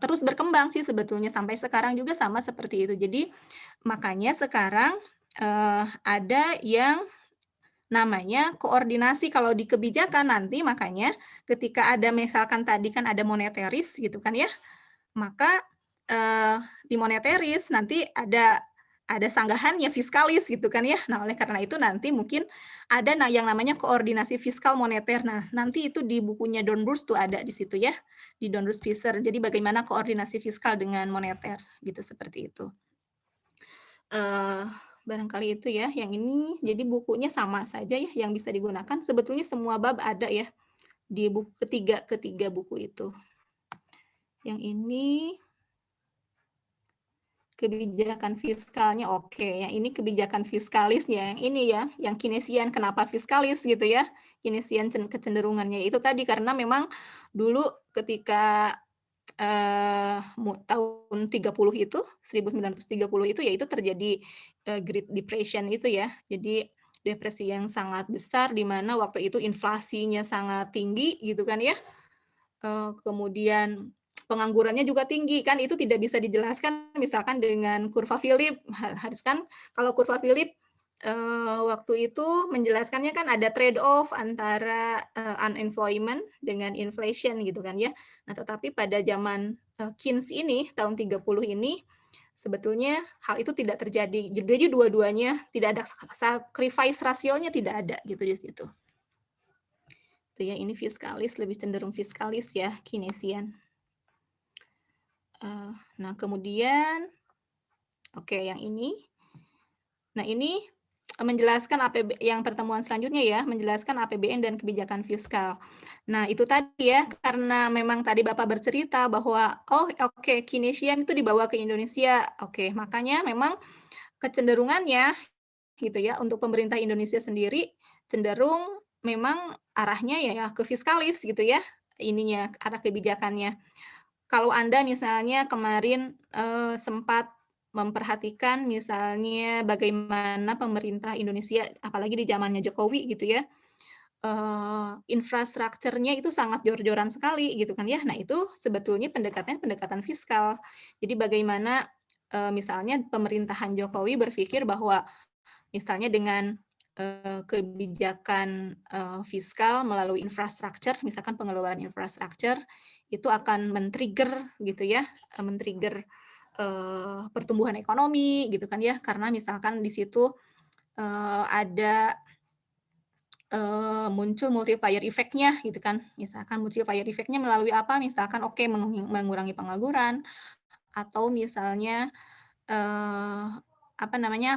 terus berkembang sih sebetulnya sampai sekarang juga sama seperti itu. Jadi makanya sekarang ada yang namanya koordinasi kalau di kebijakan nanti, makanya ketika ada misalkan tadi kan ada moneteris gitu kan ya, maka di moneteris nanti ada sanggahannya fiskalis gitu kan ya. Nah, oleh karena itu nanti mungkin ada yang namanya koordinasi fiskal moneter. Nah, nanti itu di bukunya Dornbus tuh ada di situ ya, di Dornbus Fischer. Jadi bagaimana koordinasi fiskal dengan moneter gitu, seperti itu. Barangkali itu ya, yang ini jadi bukunya sama saja ya, yang bisa digunakan. Sebetulnya semua bab ada ya, di buku ketiga buku itu. Yang ini kebijakan fiskalnya oke, yang ini kebijakan fiskalisnya, yang ini ya, yang Keynesian. Kenapa fiskalis gitu ya? Keynesian kecenderungannya itu tadi karena memang dulu ketika tahun 30 itu, 1930 itu, ya itu terjadi Great Depression itu ya. Jadi depresi yang sangat besar di mana waktu itu inflasinya sangat tinggi gitu kan ya. Kemudian penganggurannya juga tinggi kan, itu tidak bisa dijelaskan misalkan dengan kurva Philip. Harus kan kalau kurva Philip waktu itu menjelaskannya kan ada trade off antara unemployment dengan inflation gitu kan ya. Nah, tetapi pada zaman Keynes ini tahun 30 ini sebetulnya hal itu tidak terjadi. Jadi dua-duanya tidak ada sacrifice rasionya, tidak ada gitu di situ. Itu ya, ini fiskalis, lebih cenderung fiskalis ya, Keynesian. Nah, kemudian oke, yang ini. Nah, ini menjelaskan yang pertemuan selanjutnya ya, menjelaskan APBN dan kebijakan fiskal. Nah, itu tadi ya, karena memang tadi Bapak bercerita bahwa, oke, Keynesian itu dibawa ke Indonesia. Oke, makanya memang kecenderungannya gitu ya, untuk pemerintah Indonesia sendiri cenderung memang arahnya ya ke fiskalis gitu ya, ininya, arah kebijakannya. Kalau Anda misalnya kemarin sempat memperhatikan misalnya bagaimana pemerintah Indonesia, apalagi di zamannya Jokowi gitu ya, infrastrukturnya itu sangat jor-joran sekali gitu kan ya. Nah, itu sebetulnya pendekatan fiskal. Jadi bagaimana misalnya pemerintahan Jokowi berpikir bahwa misalnya dengan kebijakan fiskal melalui infrastruktur, misalkan pengeluaran infrastruktur itu akan men-trigger gitu ya, men-trigger pertumbuhan ekonomi gitu kan ya, karena misalkan di situ ada muncul multiplier effect-nya gitu kan. Misalkan multiplier effect-nya melalui apa? Misalkan mengurangi pengangguran, atau misalnya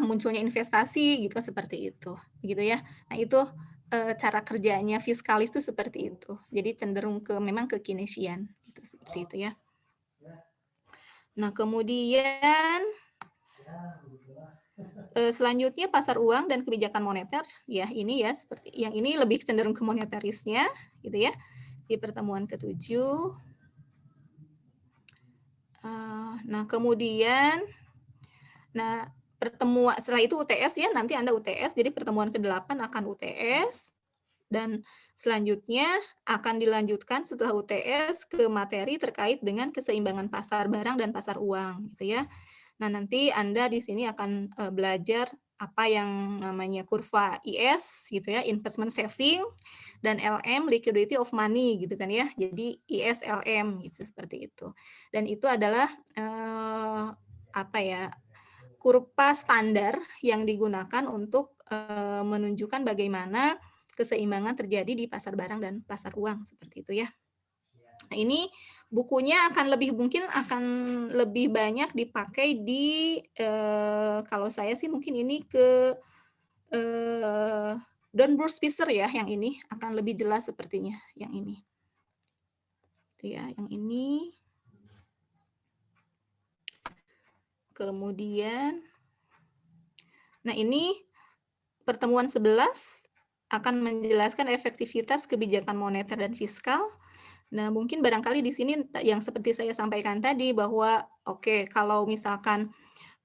munculnya investasi gitu, seperti itu, gitu ya. Nah itu cara kerjanya fiskalis itu seperti itu. Jadi cenderung memang ke kinesian, gitu, seperti itu ya. Nah kemudian selanjutnya pasar uang dan kebijakan moneter, ya ini ya seperti yang ini lebih cenderung ke moneterisnya, gitu ya, di pertemuan ke-7. Nah kemudian, pertemuan setelah itu UTS ya, nanti Anda UTS, jadi pertemuan ke-8 akan UTS, dan selanjutnya akan dilanjutkan setelah UTS ke materi terkait dengan keseimbangan pasar barang dan pasar uang, gitu ya. Nah, nanti Anda di sini akan belajar apa yang namanya kurva IS, gitu ya, investment saving, dan LM, liquidity of money, gitu kan ya. Jadi IS, LM, gitu, seperti itu. Dan itu adalah kurva standar yang digunakan untuk menunjukkan bagaimana keseimbangan terjadi di pasar barang dan pasar uang, seperti itu ya. Nah, ini bukunya akan lebih banyak dipakai di kalau saya sih mungkin ini ke Don Bruce-Fisher ya, yang ini akan lebih jelas sepertinya yang ini. Itu ya, yang ini. Kemudian nah ini pertemuan 11 akan menjelaskan efektivitas kebijakan moneter dan fiskal. Nah, mungkin barangkali di sini yang seperti saya sampaikan tadi bahwa kalau misalkan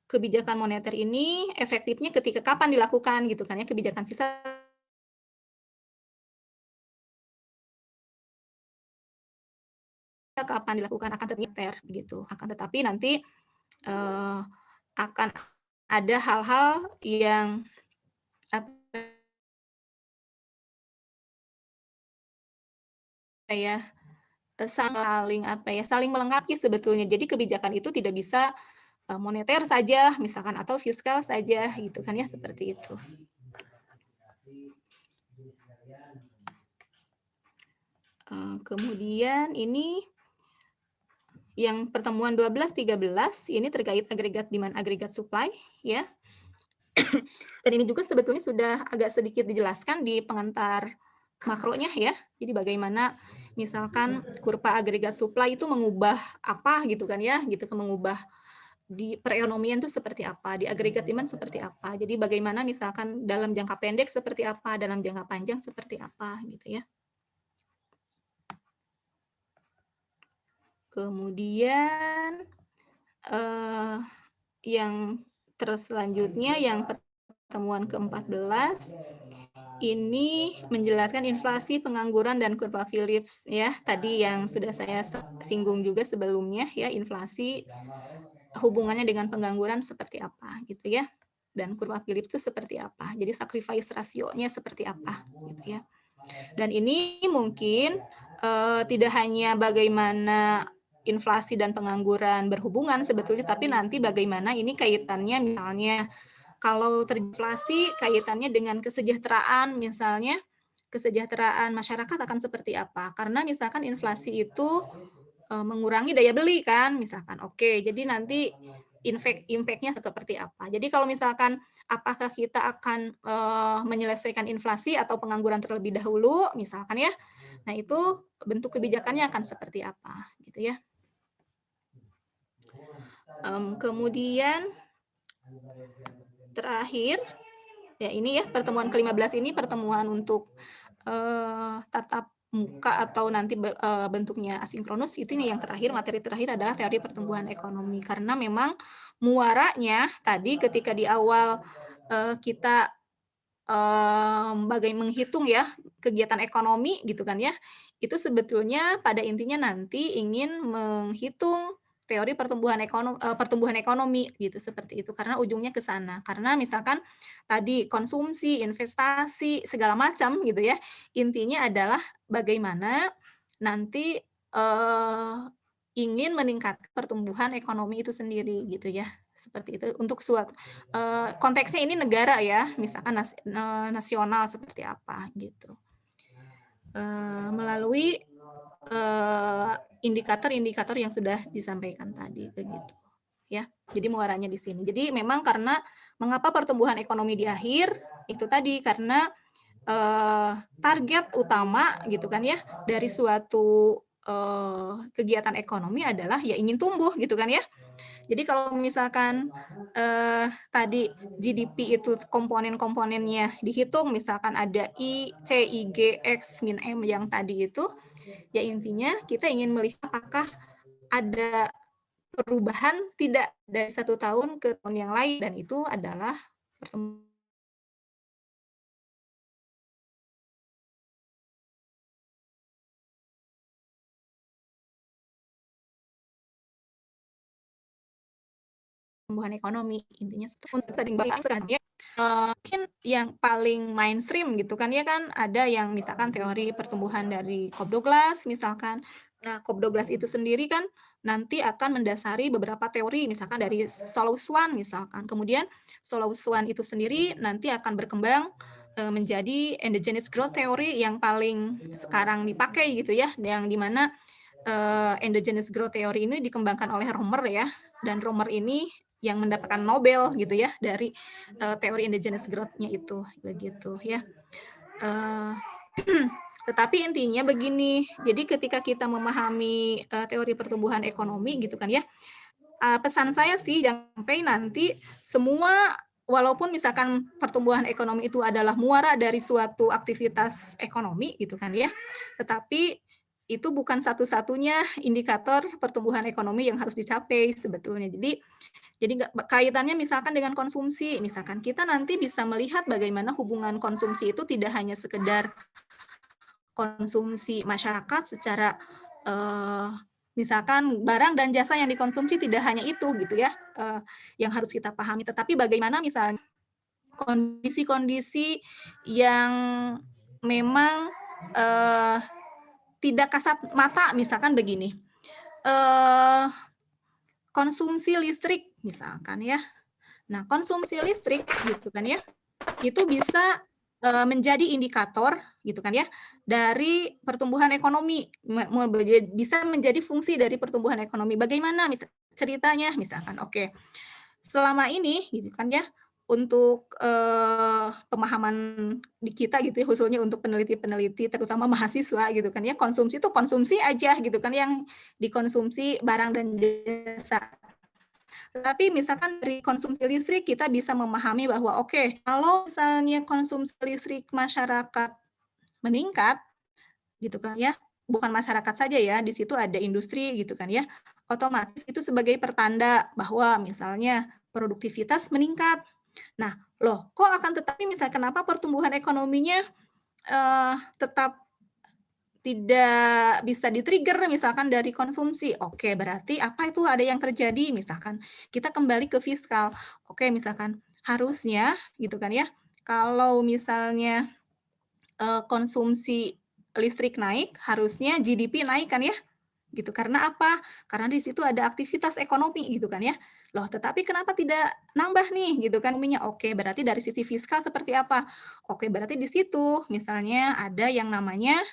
kebijakan moneter ini efektifnya ketika kapan dilakukan gitu kan ya, kebijakan fiskal kapan dilakukan akan ternyata gitu. Akan tetapi nanti akan ada hal-hal yang saling melengkapi sebetulnya. Jadi kebijakan itu tidak bisa moneter saja misalkan atau fiskal saja gitu kan ya, seperti itu. Kemudian ini yang pertemuan 12-13 ini terkait agregat demand, agregat supply ya. Dan ini juga sebetulnya sudah agak sedikit dijelaskan di pengantar makronya ya. Jadi bagaimana misalkan kurva agregat supply itu mengubah apa gitu kan ya, gitu, mengubah di perekonomian itu seperti apa, di agregat demand seperti apa. Jadi bagaimana misalkan dalam jangka pendek seperti apa, dalam jangka panjang seperti apa gitu ya. Kemudian yang selanjutnya yang pertemuan ke-14 ini menjelaskan inflasi, pengangguran, dan kurva Phillips ya. Tadi yang sudah saya singgung juga sebelumnya ya, inflasi hubungannya dengan pengangguran seperti apa gitu ya. Dan kurva Phillips itu seperti apa. Jadi sacrifice ratio-nya seperti apa gitu ya. Dan ini mungkin tidak hanya bagaimana inflasi dan pengangguran berhubungan sebetulnya, tapi nanti bagaimana ini kaitannya misalnya kalau terinflasi kaitannya dengan kesejahteraan, misalnya kesejahteraan masyarakat akan seperti apa. Karena misalkan inflasi itu mengurangi daya beli kan, misalkan. Jadi nanti impact-nya seperti apa. Jadi kalau misalkan apakah kita akan menyelesaikan inflasi atau pengangguran terlebih dahulu, misalkan ya. Nah itu bentuk kebijakannya akan seperti apa, gitu ya. Kemudian terakhir, ya ini ya pertemuan ke-15 ini pertemuan untuk tatap muka atau nanti bentuknya asinkronus. Itu nih yang terakhir, materi terakhir adalah teori pertumbuhan ekonomi. Karena memang muaranya tadi ketika di awal kita menghitung ya kegiatan ekonomi gitu kan ya, itu sebetulnya pada intinya nanti ingin menghitung teori pertumbuhan ekonomi gitu, seperti itu, karena ujungnya ke sana. Karena misalkan tadi konsumsi, investasi, segala macam gitu ya, intinya adalah bagaimana nanti ingin meningkatkan pertumbuhan ekonomi itu sendiri gitu ya. Seperti itu untuk suatu konteksnya ini negara ya, misalkan nasional seperti apa gitu. Melalui indikator-indikator yang sudah disampaikan tadi begitu ya. Jadi muaranya di sini. Jadi memang karena mengapa pertumbuhan ekonomi di akhir itu tadi karena target utama gitu kan ya dari suatu kegiatan ekonomi adalah ya ingin tumbuh gitu kan ya. Jadi kalau misalkan tadi GDP itu komponen-komponennya dihitung, misalkan ada I, C, I, G, X, min M yang tadi itu, ya intinya kita ingin melihat apakah ada perubahan tidak dari satu tahun ke tahun yang lain, dan itu adalah pertumbuhan ekonomi. Intinya untuk tadi bahas kan ya, mungkin yang paling mainstream gitu kan ya kan ada yang misalkan teori pertumbuhan dari Cobb Douglas misalkan. Nah, Cobb Douglas itu sendiri kan nanti akan mendasari beberapa teori misalkan dari Solowswan misalkan. Kemudian Solowswan itu sendiri nanti akan berkembang menjadi endogenous growth theory yang paling sekarang dipakai gitu ya, yang dimana endogenous growth theory ini dikembangkan oleh Romer ya, dan Romer ini yang mendapatkan Nobel gitu ya dari teori endogenous growth-nya itu begitu ya. Tetapi intinya begini, jadi ketika kita memahami teori pertumbuhan ekonomi gitu kan ya, pesan saya sih jangan sampai nanti semua, walaupun misalkan pertumbuhan ekonomi itu adalah muara dari suatu aktivitas ekonomi gitu kan ya, tetapi itu bukan satu-satunya indikator pertumbuhan ekonomi yang harus dicapai sebetulnya. Jadi kaitannya misalkan dengan konsumsi, misalkan kita nanti bisa melihat bagaimana hubungan konsumsi itu tidak hanya sekedar konsumsi masyarakat secara misalkan barang dan jasa yang dikonsumsi tidak hanya itu gitu ya yang harus kita pahami, tetapi bagaimana misalnya kondisi-kondisi yang memang tidak kasat mata, misalkan begini, konsumsi listrik misalkan ya. Nah, konsumsi listrik gitu kan ya, itu bisa menjadi indikator gitu kan ya dari pertumbuhan ekonomi, bisa menjadi fungsi dari pertumbuhan ekonomi. Bagaimana ceritanya misalkan, oke, selama ini gitu kan ya, untuk pemahaman di kita gitu ya, khususnya untuk peneliti-peneliti terutama mahasiswa gitu kan ya, konsumsi itu konsumsi aja gitu kan, yang dikonsumsi barang dan jasa. Tapi misalkan dari konsumsi listrik kita bisa memahami bahwa oke, kalau misalnya konsumsi listrik masyarakat meningkat gitu kan ya, bukan masyarakat saja ya, di situ ada industri gitu kan ya, otomatis itu sebagai pertanda bahwa misalnya produktivitas meningkat. Nah, loh, kok akan tetapi misalnya kenapa pertumbuhan ekonominya tetap tidak bisa di-trigger misalkan dari konsumsi. Oke, berarti apa itu ada yang terjadi? Misalkan kita kembali ke fiskal. Oke, misalkan harusnya gitu kan ya, kalau misalnya konsumsi listrik naik, harusnya GDP naik kan ya? Gitu. Karena apa? Karena di situ ada aktivitas ekonomi gitu kan ya. Loh, tetapi kenapa tidak nambah nih gitu kan umumnya? Oke, berarti dari sisi fiskal seperti apa? Oke, berarti di situ misalnya ada yang namanya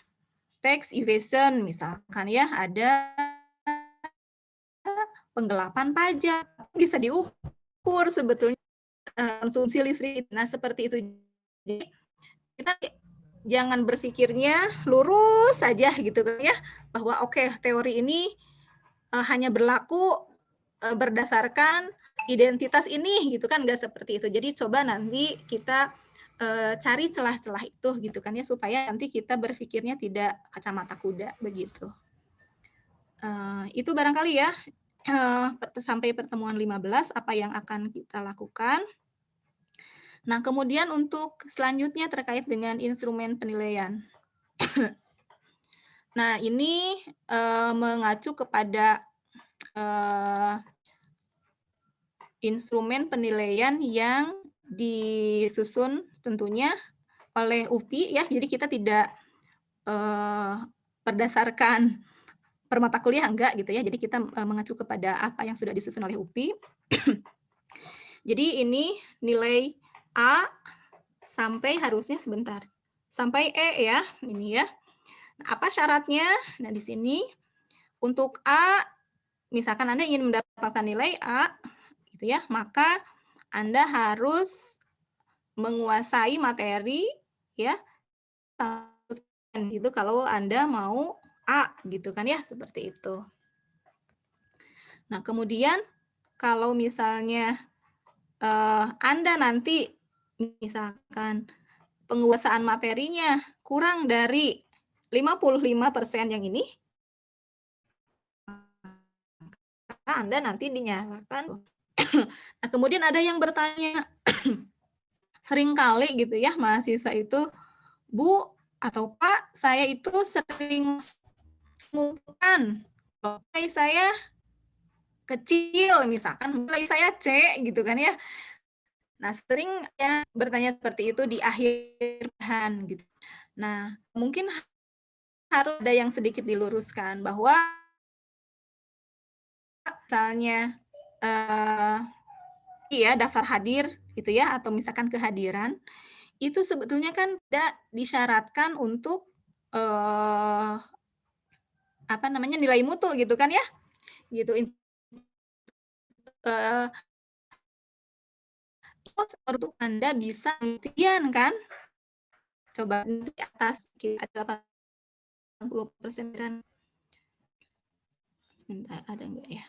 tax evasion misalkan ya, ada penggelapan pajak, bisa diukur sebetulnya konsumsi listrik. Nah, seperti itu. Jadi kita jangan berpikirnya lurus saja gitu kan ya, bahwa oke, teori ini hanya berlaku berdasarkan identitas ini gitu kan, nggak seperti itu. Jadi coba nanti kita cari celah-celah itu gitu kan ya, supaya nanti kita berpikirnya tidak kacamata kuda begitu. Itu barangkali ya sampai pertemuan 15 apa yang akan kita lakukan. Nah, kemudian untuk selanjutnya terkait dengan instrumen penilaian. Nah, ini mengacu kepada instrumen penilaian yang disusun tentunya oleh UPI ya. Jadi kita tidak berdasarkan per mata kuliah enggak gitu ya. Jadi kita mengacu kepada apa yang sudah disusun oleh UPI. Jadi ini nilai A sampai harusnya sebentar. Sampai E ya, ini ya. Apa syaratnya? Nah, di sini untuk A, misalkan Anda ingin mendapatkan nilai A gitu ya, maka Anda harus menguasai materi ya 100% gitu kalau Anda mau A gitu kan ya, seperti itu. Nah, kemudian kalau misalnya Anda nanti misalkan penguasaan materinya kurang dari 55% yang ini, Anda nanti dinyalakan. Nah, kemudian ada yang bertanya, seringkali gitu ya mahasiswa itu, Bu atau Pak, saya itu sering mengumpulkan nilai saya kecil, misalkan nilai saya C gitu kan ya. Nah, sering ya bertanya seperti itu di akhir bahan gitu. Nah, mungkin harus ada yang sedikit diluruskan bahwa misalnya ya daftar hadir gitu ya, atau misalkan kehadiran, itu sebetulnya kan tidak disyaratkan untuk apa namanya, nilai mutu gitu kan ya, gitu. Untuk Anda bisa ujian kan, coba di atas ada 80% dan sebentar, ada enggak ya?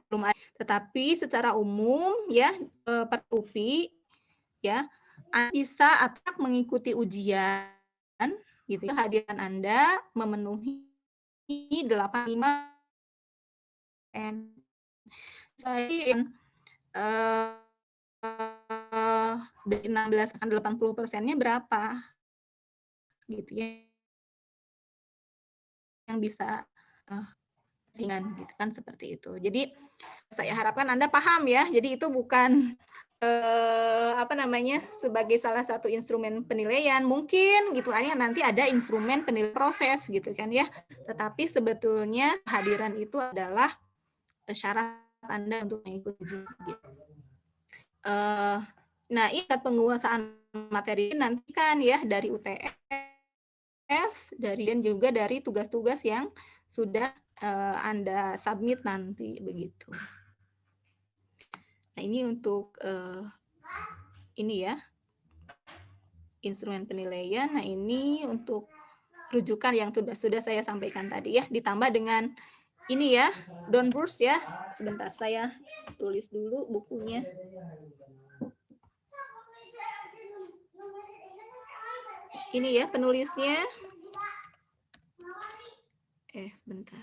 Belum ada. Tetapi secara umum ya per UPI ya bisa atau mengikuti ujian gitu ya, kehadiran Anda memenuhi 85%. Saya dari 16 akan 80%-nya berapa gitu ya yang bisa gitu kan, seperti itu. Jadi saya harapkan Anda paham ya. Jadi itu bukan apa namanya, sebagai salah satu instrumen penilaian, mungkin gitu kan ya, nanti ada instrumen penilaian proses gitu kan ya. Tetapi sebetulnya kehadiran itu adalah syarat Anda untuk mengikuti ujian. Gitu. Nah, ikat penguasaan materi nanti kan ya dari UTS, dan juga dari tugas-tugas yang sudah Anda submit nanti begitu. Nah, ini untuk ini ya, instrumen penilaian. Nah, ini untuk rujukan yang sudah saya sampaikan tadi ya, ditambah dengan ini ya, Downburst ya. Sebentar, saya tulis dulu bukunya. Ini ya penulisnya. Sebentar.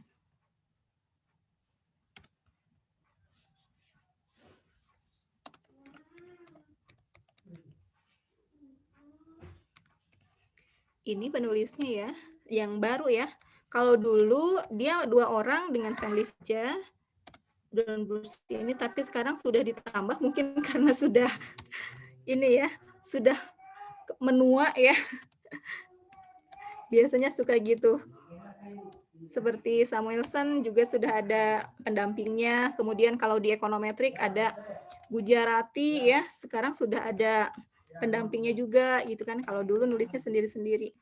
Ini penulisnya ya, yang baru ya. Kalau dulu dia 2 orang dengan Stanley aja, Downburst ini, tapi sekarang sudah ditambah mungkin karena sudah ini ya, sudah menua ya. Biasanya suka gitu. Seperti Samuelson juga sudah ada pendampingnya. Kemudian kalau di ekonometrik ada Gujarati ya, sekarang sudah ada pendampingnya juga gitu kan. Kalau dulu nulisnya sendiri-sendiri.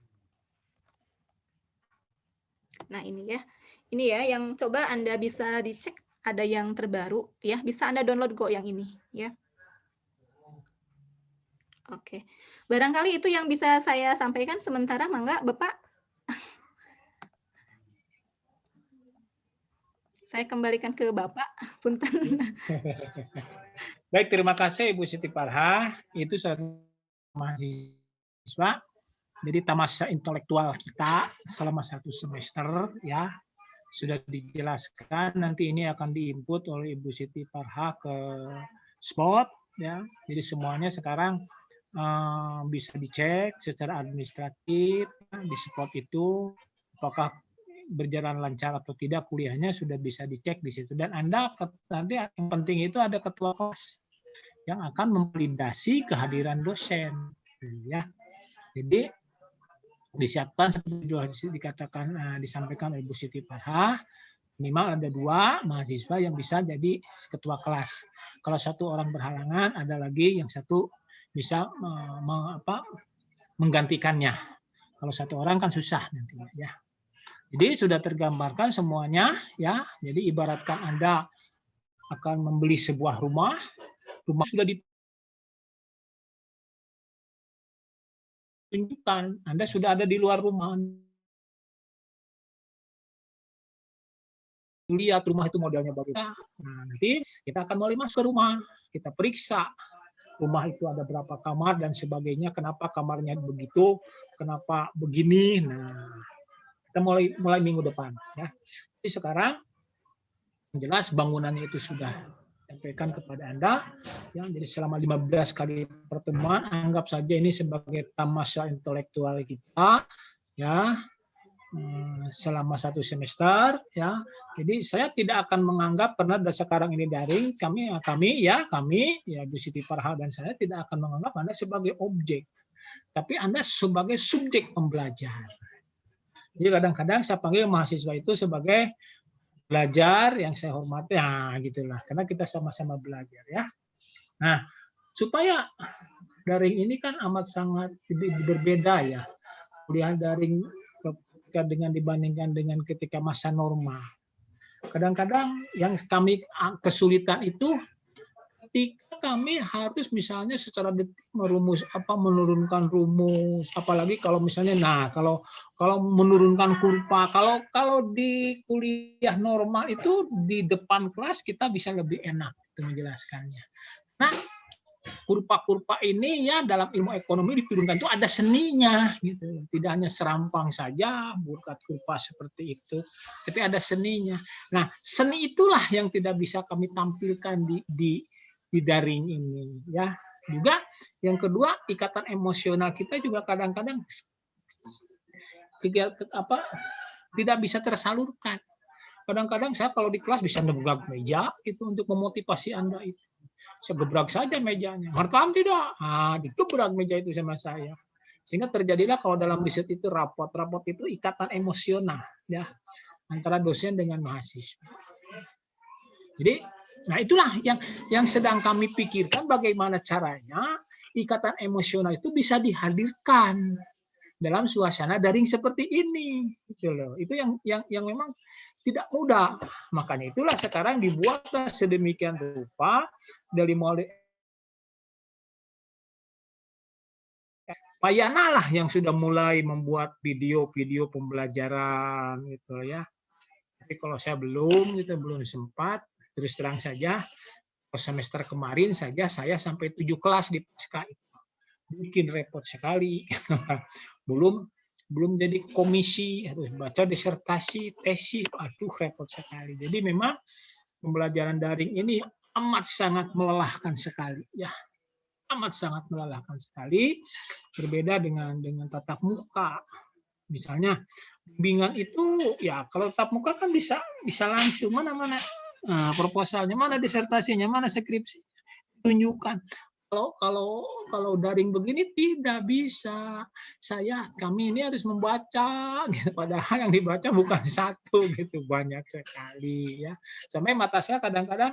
Nah, ini ya yang coba Anda bisa dicek, ada yang terbaru ya. Bisa Anda download kok yang ini ya. Oke. Barangkali itu yang bisa saya sampaikan sementara, mangga Bapak. Saya kembalikan ke Bapak, punten. Baik, terima kasih Ibu Siti Farha. Itu mahasiswa. Jadi tamasya intelektual kita selama 1 semester ya sudah dijelaskan. Nanti ini akan diinput oleh Ibu Siti Farha ke Spot ya. Jadi semuanya sekarang bisa dicek secara administratif di Spot itu apakah berjalan lancar atau tidak kuliahnya sudah bisa dicek di situ. Dan Anda nanti yang penting itu ada ketua kelas yang akan memvalidasi kehadiran dosen ya. Jadi disiapkan seperti dikatakan disampaikan oleh Bu Siti Farha, minimal ada 2 mahasiswa yang bisa jadi ketua kelas. Kalau 1 orang berhalangan, ada lagi yang 1 bisa menggantikannya. Kalau 1 orang kan susah nantinya ya. Jadi sudah tergambarkan semuanya ya. Jadi ibaratkan Anda akan membeli sebuah rumah sudah ditunjukkan, Anda sudah ada di luar rumah. Lihat rumah itu modelnya bagus. Nah, nanti kita akan mulai masuk ke rumah, kita periksa rumah itu ada berapa kamar dan sebagainya, kenapa kamarnya begitu, kenapa begini. Nah, kita mulai minggu depan ya. Jadi sekarang jelas bangunannya itu sudah sampaikan kepada Anda ya. Jadi selama 15 kali pertemuan anggap saja ini sebagai tamasya intelektual kita ya, selama 1 semester ya. Jadi saya tidak akan menganggap karena sekarang ini daring, kami ya Bu Siti Farha dan saya tidak akan menganggap Anda sebagai objek, tapi Anda sebagai subjek pembelajar. Jadi kadang-kadang saya panggil mahasiswa itu sebagai belajar yang saya hormati, nah gitulah, karena kita sama-sama belajar ya. Nah, supaya daring ini kan amat sangat berbeda ya, kuliah daring dengan dibandingkan dengan ketika masa normal. Kadang-kadang yang kami kesulitan itu ketika kami harus misalnya secara detik menurunkan rumus, apalagi kalau misalnya kalau menurunkan kurva, kalau di kuliah normal itu di depan kelas kita bisa lebih enak itu menjelaskannya. Nah, kurva-kurva ini ya dalam ilmu ekonomi diturunkan itu ada seninya gitu. Tidak hanya serampang saja buat kurva seperti itu, tapi ada seninya. Nah, seni itulah yang tidak bisa kami tampilkan di daring ini ya. Juga yang kedua, ikatan emosional kita juga kadang-kadang tidak bisa tersalurkan. Kadang-kadang saya kalau di kelas bisa nebak meja itu untuk memotivasi Anda itu. Saya gebrak saja mejanya. Paham tidak? Digebrak meja itu sama saya. Sehingga terjadilah kalau dalam riset itu rapot itu ikatan emosional ya antara dosen dengan mahasiswa. Jadi, nah itulah yang sedang kami pikirkan bagaimana caranya ikatan emosional itu bisa dihadirkan dalam suasana daring seperti ini. Gitu loh. Itu yang memang tidak mudah. Makanya itulah sekarang dibuatlah sedemikian rupa dari mulai Payana lah yang sudah mulai membuat video-video pembelajaran gitu ya. Tapi kalau saya belum sempat, terus terang saja semester kemarin saja saya sampai 7 kelas di Pasca itu. Bikin repot sekali. belum jadi komisi, harus baca disertasi, tesis, repot sekali. Jadi memang pembelajaran daring ini amat sangat melelahkan sekali ya. Amat sangat melelahkan sekali, berbeda dengan tatap muka. Misalnya bimbingan itu ya kalau tatap muka kan bisa langsung mana proposalnya, mana disertasinya, mana skripsi tunjukkan. Kalau daring begini tidak bisa. Kami ini harus membaca, gitu. Padahal yang dibaca bukan satu gitu, banyak sekali ya. Sampai mata saya kadang-kadang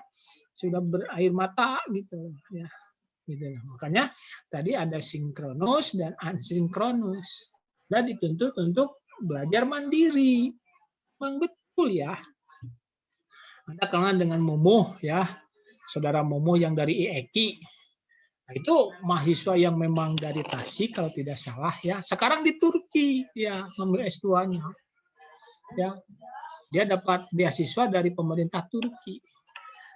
sudah berair mata gitu ya. Gitu. Makanya tadi ada sinkronus dan asinkronus. Dan dituntut untuk belajar mandiri. Memang betul ya. Anda kenal dengan Momo ya, saudara Momo yang dari IEKI. Nah, itu mahasiswa yang memang dari Tasik kalau tidak salah ya. Sekarang di Turki ya, mengambil S2-nya. Ya. Dia dapat beasiswa dari pemerintah Turki.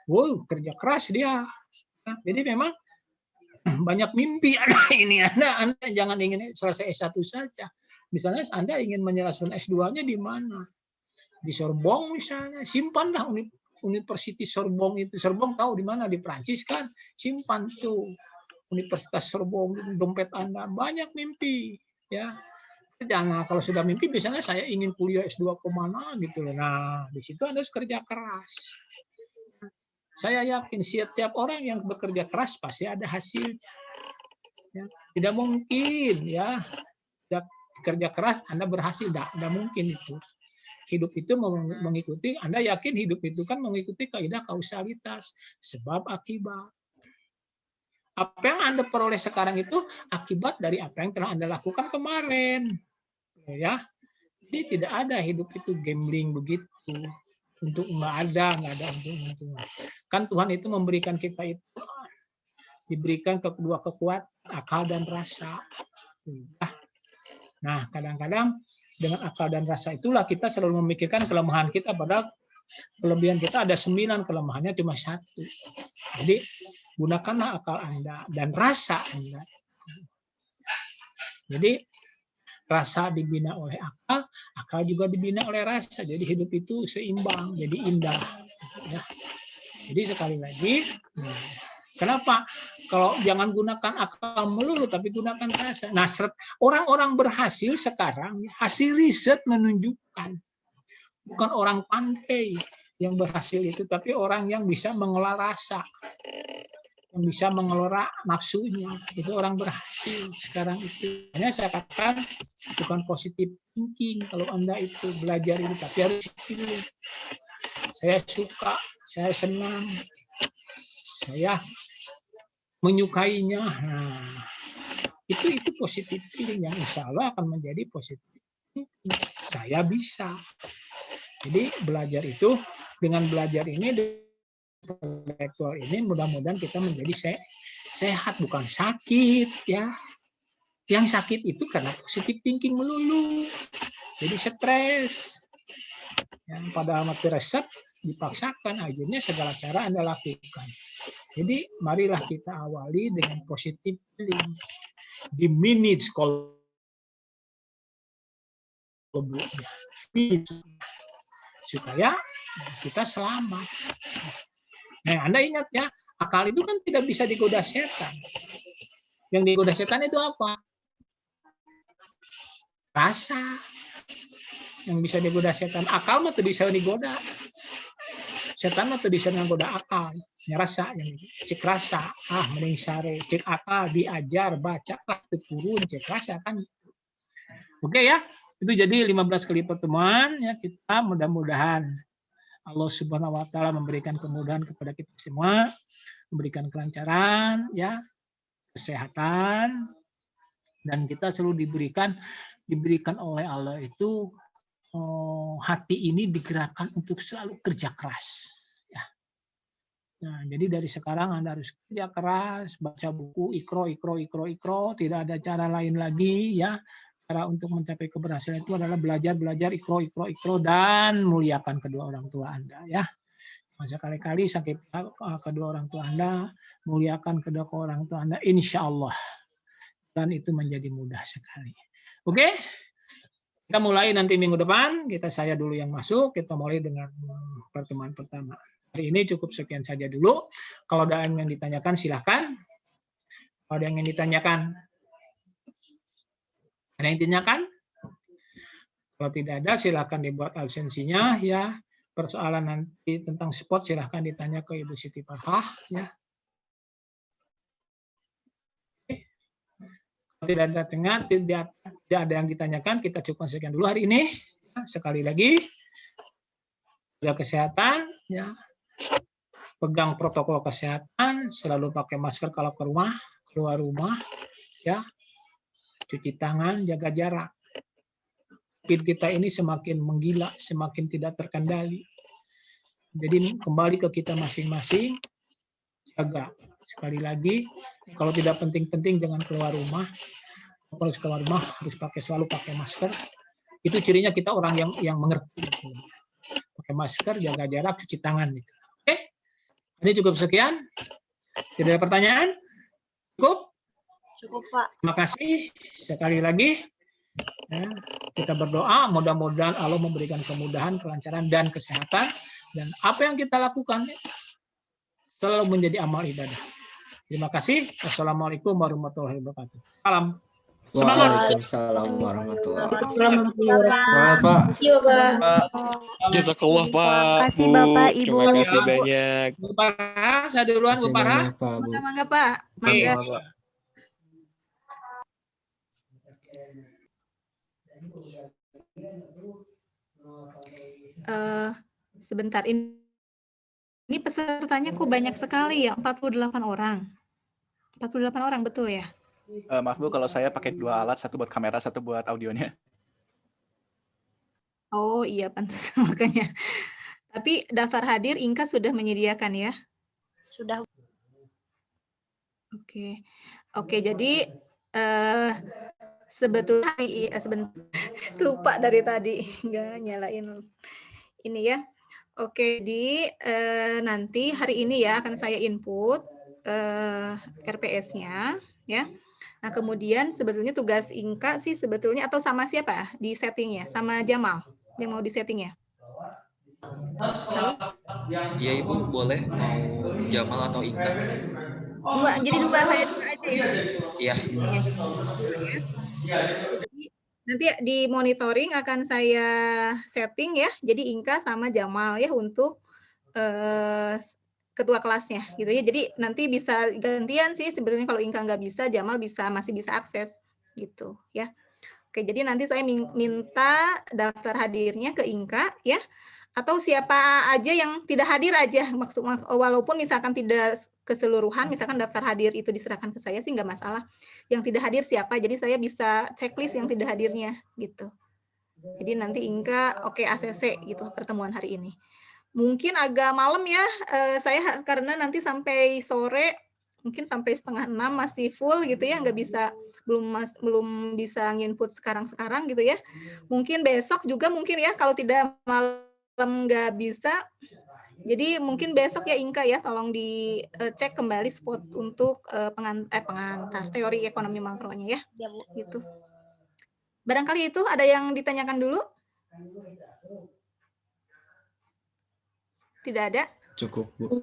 Wow, kerja keras dia. Jadi memang banyak mimpi Anda jangan ingin selesai S1 saja. Misalnya Anda ingin menyelesaikan S2-nya di mana? Di Sorbonne misalnya, simpanlah Universitas Sorbonne itu. Sorbonne tahu di mana? Di Prancis kan? Simpan tuh Universitas Sorbonne dompet Anda. Banyak mimpi ya. Jangan kalau sudah mimpi biasanya saya ingin kuliah S2 kemana gitu. Nah, di situ Anda harus kerja keras. Saya yakin setiap orang yang bekerja keras pasti ada hasilnya. Ya, tidak mungkin ya tidak kerja keras Anda berhasil, tidak mungkin itu. Hidup itu mengikuti, Anda yakin hidup itu kan mengikuti kaidah kausalitas, sebab akibat. Apa yang Anda peroleh sekarang itu akibat dari apa yang telah Anda lakukan kemarin. Ya. Jadi tidak ada hidup itu gambling begitu. Untuk nggak ada untung-untungan. Kan Tuhan itu memberikan kita itu, diberikan kedua kekuatan, akal dan rasa. Nah, kadang-kadang dengan akal dan rasa itulah kita selalu memikirkan kelemahan kita, padahal kelebihan kita ada 9, kelemahannya cuma 1. Jadi gunakanlah akal Anda dan rasa Anda. Jadi rasa dibina oleh akal, akal juga dibina oleh rasa. Jadi hidup itu seimbang, jadi indah. Ya. Jadi sekali lagi, kenapa? Kalau jangan gunakan akal melulu, tapi gunakan rasa. Nah, orang-orang berhasil sekarang, hasil riset menunjukkan bukan orang pandai yang berhasil itu, tapi orang yang bisa mengelola rasa, yang bisa mengelola nafsunya. Itu orang berhasil sekarang itu. Hanya saya katakan bukan positif thinking kalau Anda itu belajar itu, tapi harus pilih. Saya suka, saya senang, saya menyukainya. Nah, itu positif feeling yang insya Allah akan menjadi positif. Saya bisa. Jadi belajar itu, dengan belajar ini, intelektual ini, mudah-mudahan kita menjadi sehat, bukan sakit, ya. Yang sakit itu karena positif thinking melulu, jadi stres. Yang pada mati resep dipaksakan, akhirnya segala cara Anda lakukan. Jadi marilah kita awali dengan positif feeling, diminish kalau supaya kita selamat. Nah, Anda ingat ya, akal itu kan tidak bisa digoda setan. Yang digoda setan itu apa? Rasa. Yang bisa digoda setan. Akal mah tidak bisa digoda. Setan mah tidak bisa menggoda akal. Rasa yang cek rasa. Mending sare. Cek akal, diajar, baca, turun, cek rasa kan. Oke ya. Itu jadi 15 kali pertemuan ya, kita mudah-mudahan Allah Subhanahu wa taala memberikan kemudahan kepada kita semua, memberikan kelancaran ya, kesehatan, dan kita selalu diberikan oleh Allah itu hati ini digerakkan untuk selalu kerja keras ya. Nah, jadi dari sekarang Anda harus kerja keras, baca buku, ikro, tidak ada cara lain lagi ya. Cara untuk mencapai keberhasilan itu adalah belajar, ikro, dan muliakan kedua orang tua Anda ya. Sekali-kali sakit kedua orang tua Anda, muliakan kedua orang tua Anda, insya Allah. Dan itu menjadi mudah sekali. Oke, kita mulai nanti minggu depan. Saya dulu yang masuk, kita mulai dengan pertemuan pertama. Hari ini cukup sekian saja dulu. Kalau ada yang ditanyakan silahkan. Kalau ada yang ditanyakan, ada yang ditanyakan? Kalau tidak ada, silahkan dibuat absensinya ya. Persoalan nanti tentang spot silahkan ditanya ke Ibu Siti Farhah ya. Kalau tidak ada yang ditanyakan, kita cukup sekian dulu hari ini. Sekali lagi, jaga kesehatan ya. Pegang protokol kesehatan, selalu pakai masker kalau keluar rumah ya. Cuci tangan, jaga jarak. COVID kita ini semakin menggila, semakin tidak terkendali. Jadi kembali ke kita masing-masing, jaga. Sekali lagi, kalau tidak penting-penting jangan keluar rumah. Kalau keluar rumah harus selalu pakai masker. Itu cirinya kita orang yang mengerti. Pakai masker, jaga jarak, cuci tangan. Oke, ini cukup sekian. Tidak ada pertanyaan? Cukup? Cukup, Pak. Terima kasih sekali lagi. Ya, kita berdoa mudah-mudahan Allah memberikan kemudahan, kelancaran, dan kesehatan. Dan apa yang kita lakukan selalu menjadi amal ibadah. Terima kasih. Wassalamualaikum warahmatullahi wabarakatuh. Salam. Semangat. Waalaikumsalam warahmatullahi wabarakatuh. Semangat, Pak. Iya, Pak. Jazakallah Pak. Terima kasih, Bu. Bapak, Ibu. Terima kasih banyak. Bu Farah, saya duluan Bu Farah. Mangga, Pak. Mangga. Oke. Sebentar, ini pesertanya kok banyak sekali ya, 48 orang. 48 orang, betul ya? Maaf Bu, kalau saya pakai 2 alat, satu buat kamera, satu buat audionya. Oh iya, pantas makanya. Tapi daftar hadir Inka sudah menyediakan ya? Sudah. Oke, jadi sebetulnya lupa dari tadi nggak nyalain ini ya. Oke, nanti hari ini ya akan saya input RPS-nya ya. Nah, kemudian sebetulnya tugas Inka sih sebetulnya atau sama siapa di settingnya? Sama Jamal yang mau di setting ya? Halo? Iya Ibu, boleh mau Jamal atau Inka? Jadi dua saya dua aja ya. Iya. Nanti di monitoring akan saya setting ya. Jadi Inka sama Jamal ya untuk ketua kelasnya gitu ya. Jadi nanti bisa gantian sih sebetulnya kalau Inka nggak bisa, Jamal masih bisa akses gitu ya. Oke, jadi nanti saya minta daftar hadirnya ke Inka ya. Atau siapa aja yang tidak hadir aja, walaupun misalkan tidak keseluruhan, misalkan daftar hadir itu diserahkan ke saya sih nggak masalah. Yang tidak hadir siapa, jadi saya bisa checklist yang tidak hadirnya gitu. Jadi nanti Inka oke ACC gitu pertemuan hari ini. Mungkin agak malam ya, saya karena nanti sampai sore, mungkin sampai 5:30 masih full gitu ya, nggak bisa belum bisa nginput sekarang gitu ya. Mungkin besok juga mungkin ya, kalau tidak malam nggak bisa, jadi mungkin besok ya Inka ya, tolong dicek kembali spot untuk pengantar teori ekonomi makronya ya, gitu. Barangkali itu ada yang ditanyakan dulu? Tidak ada? Cukup, Bu.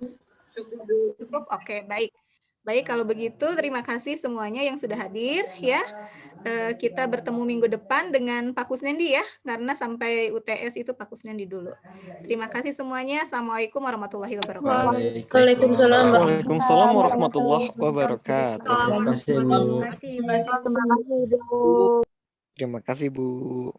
Cukup, oke, baik. Baik, kalau begitu terima kasih semuanya yang sudah hadir ya. Kita bertemu minggu depan dengan Pak Kusnendi ya, karena sampai UTS itu Pak Kusnendi dulu. Terima kasih semuanya. Assalamualaikum warahmatullahi wabarakatuh. Waalaikumsalam warahmatullahi wabarakatuh. Terima kasih, Bu. Terima kasih Bu.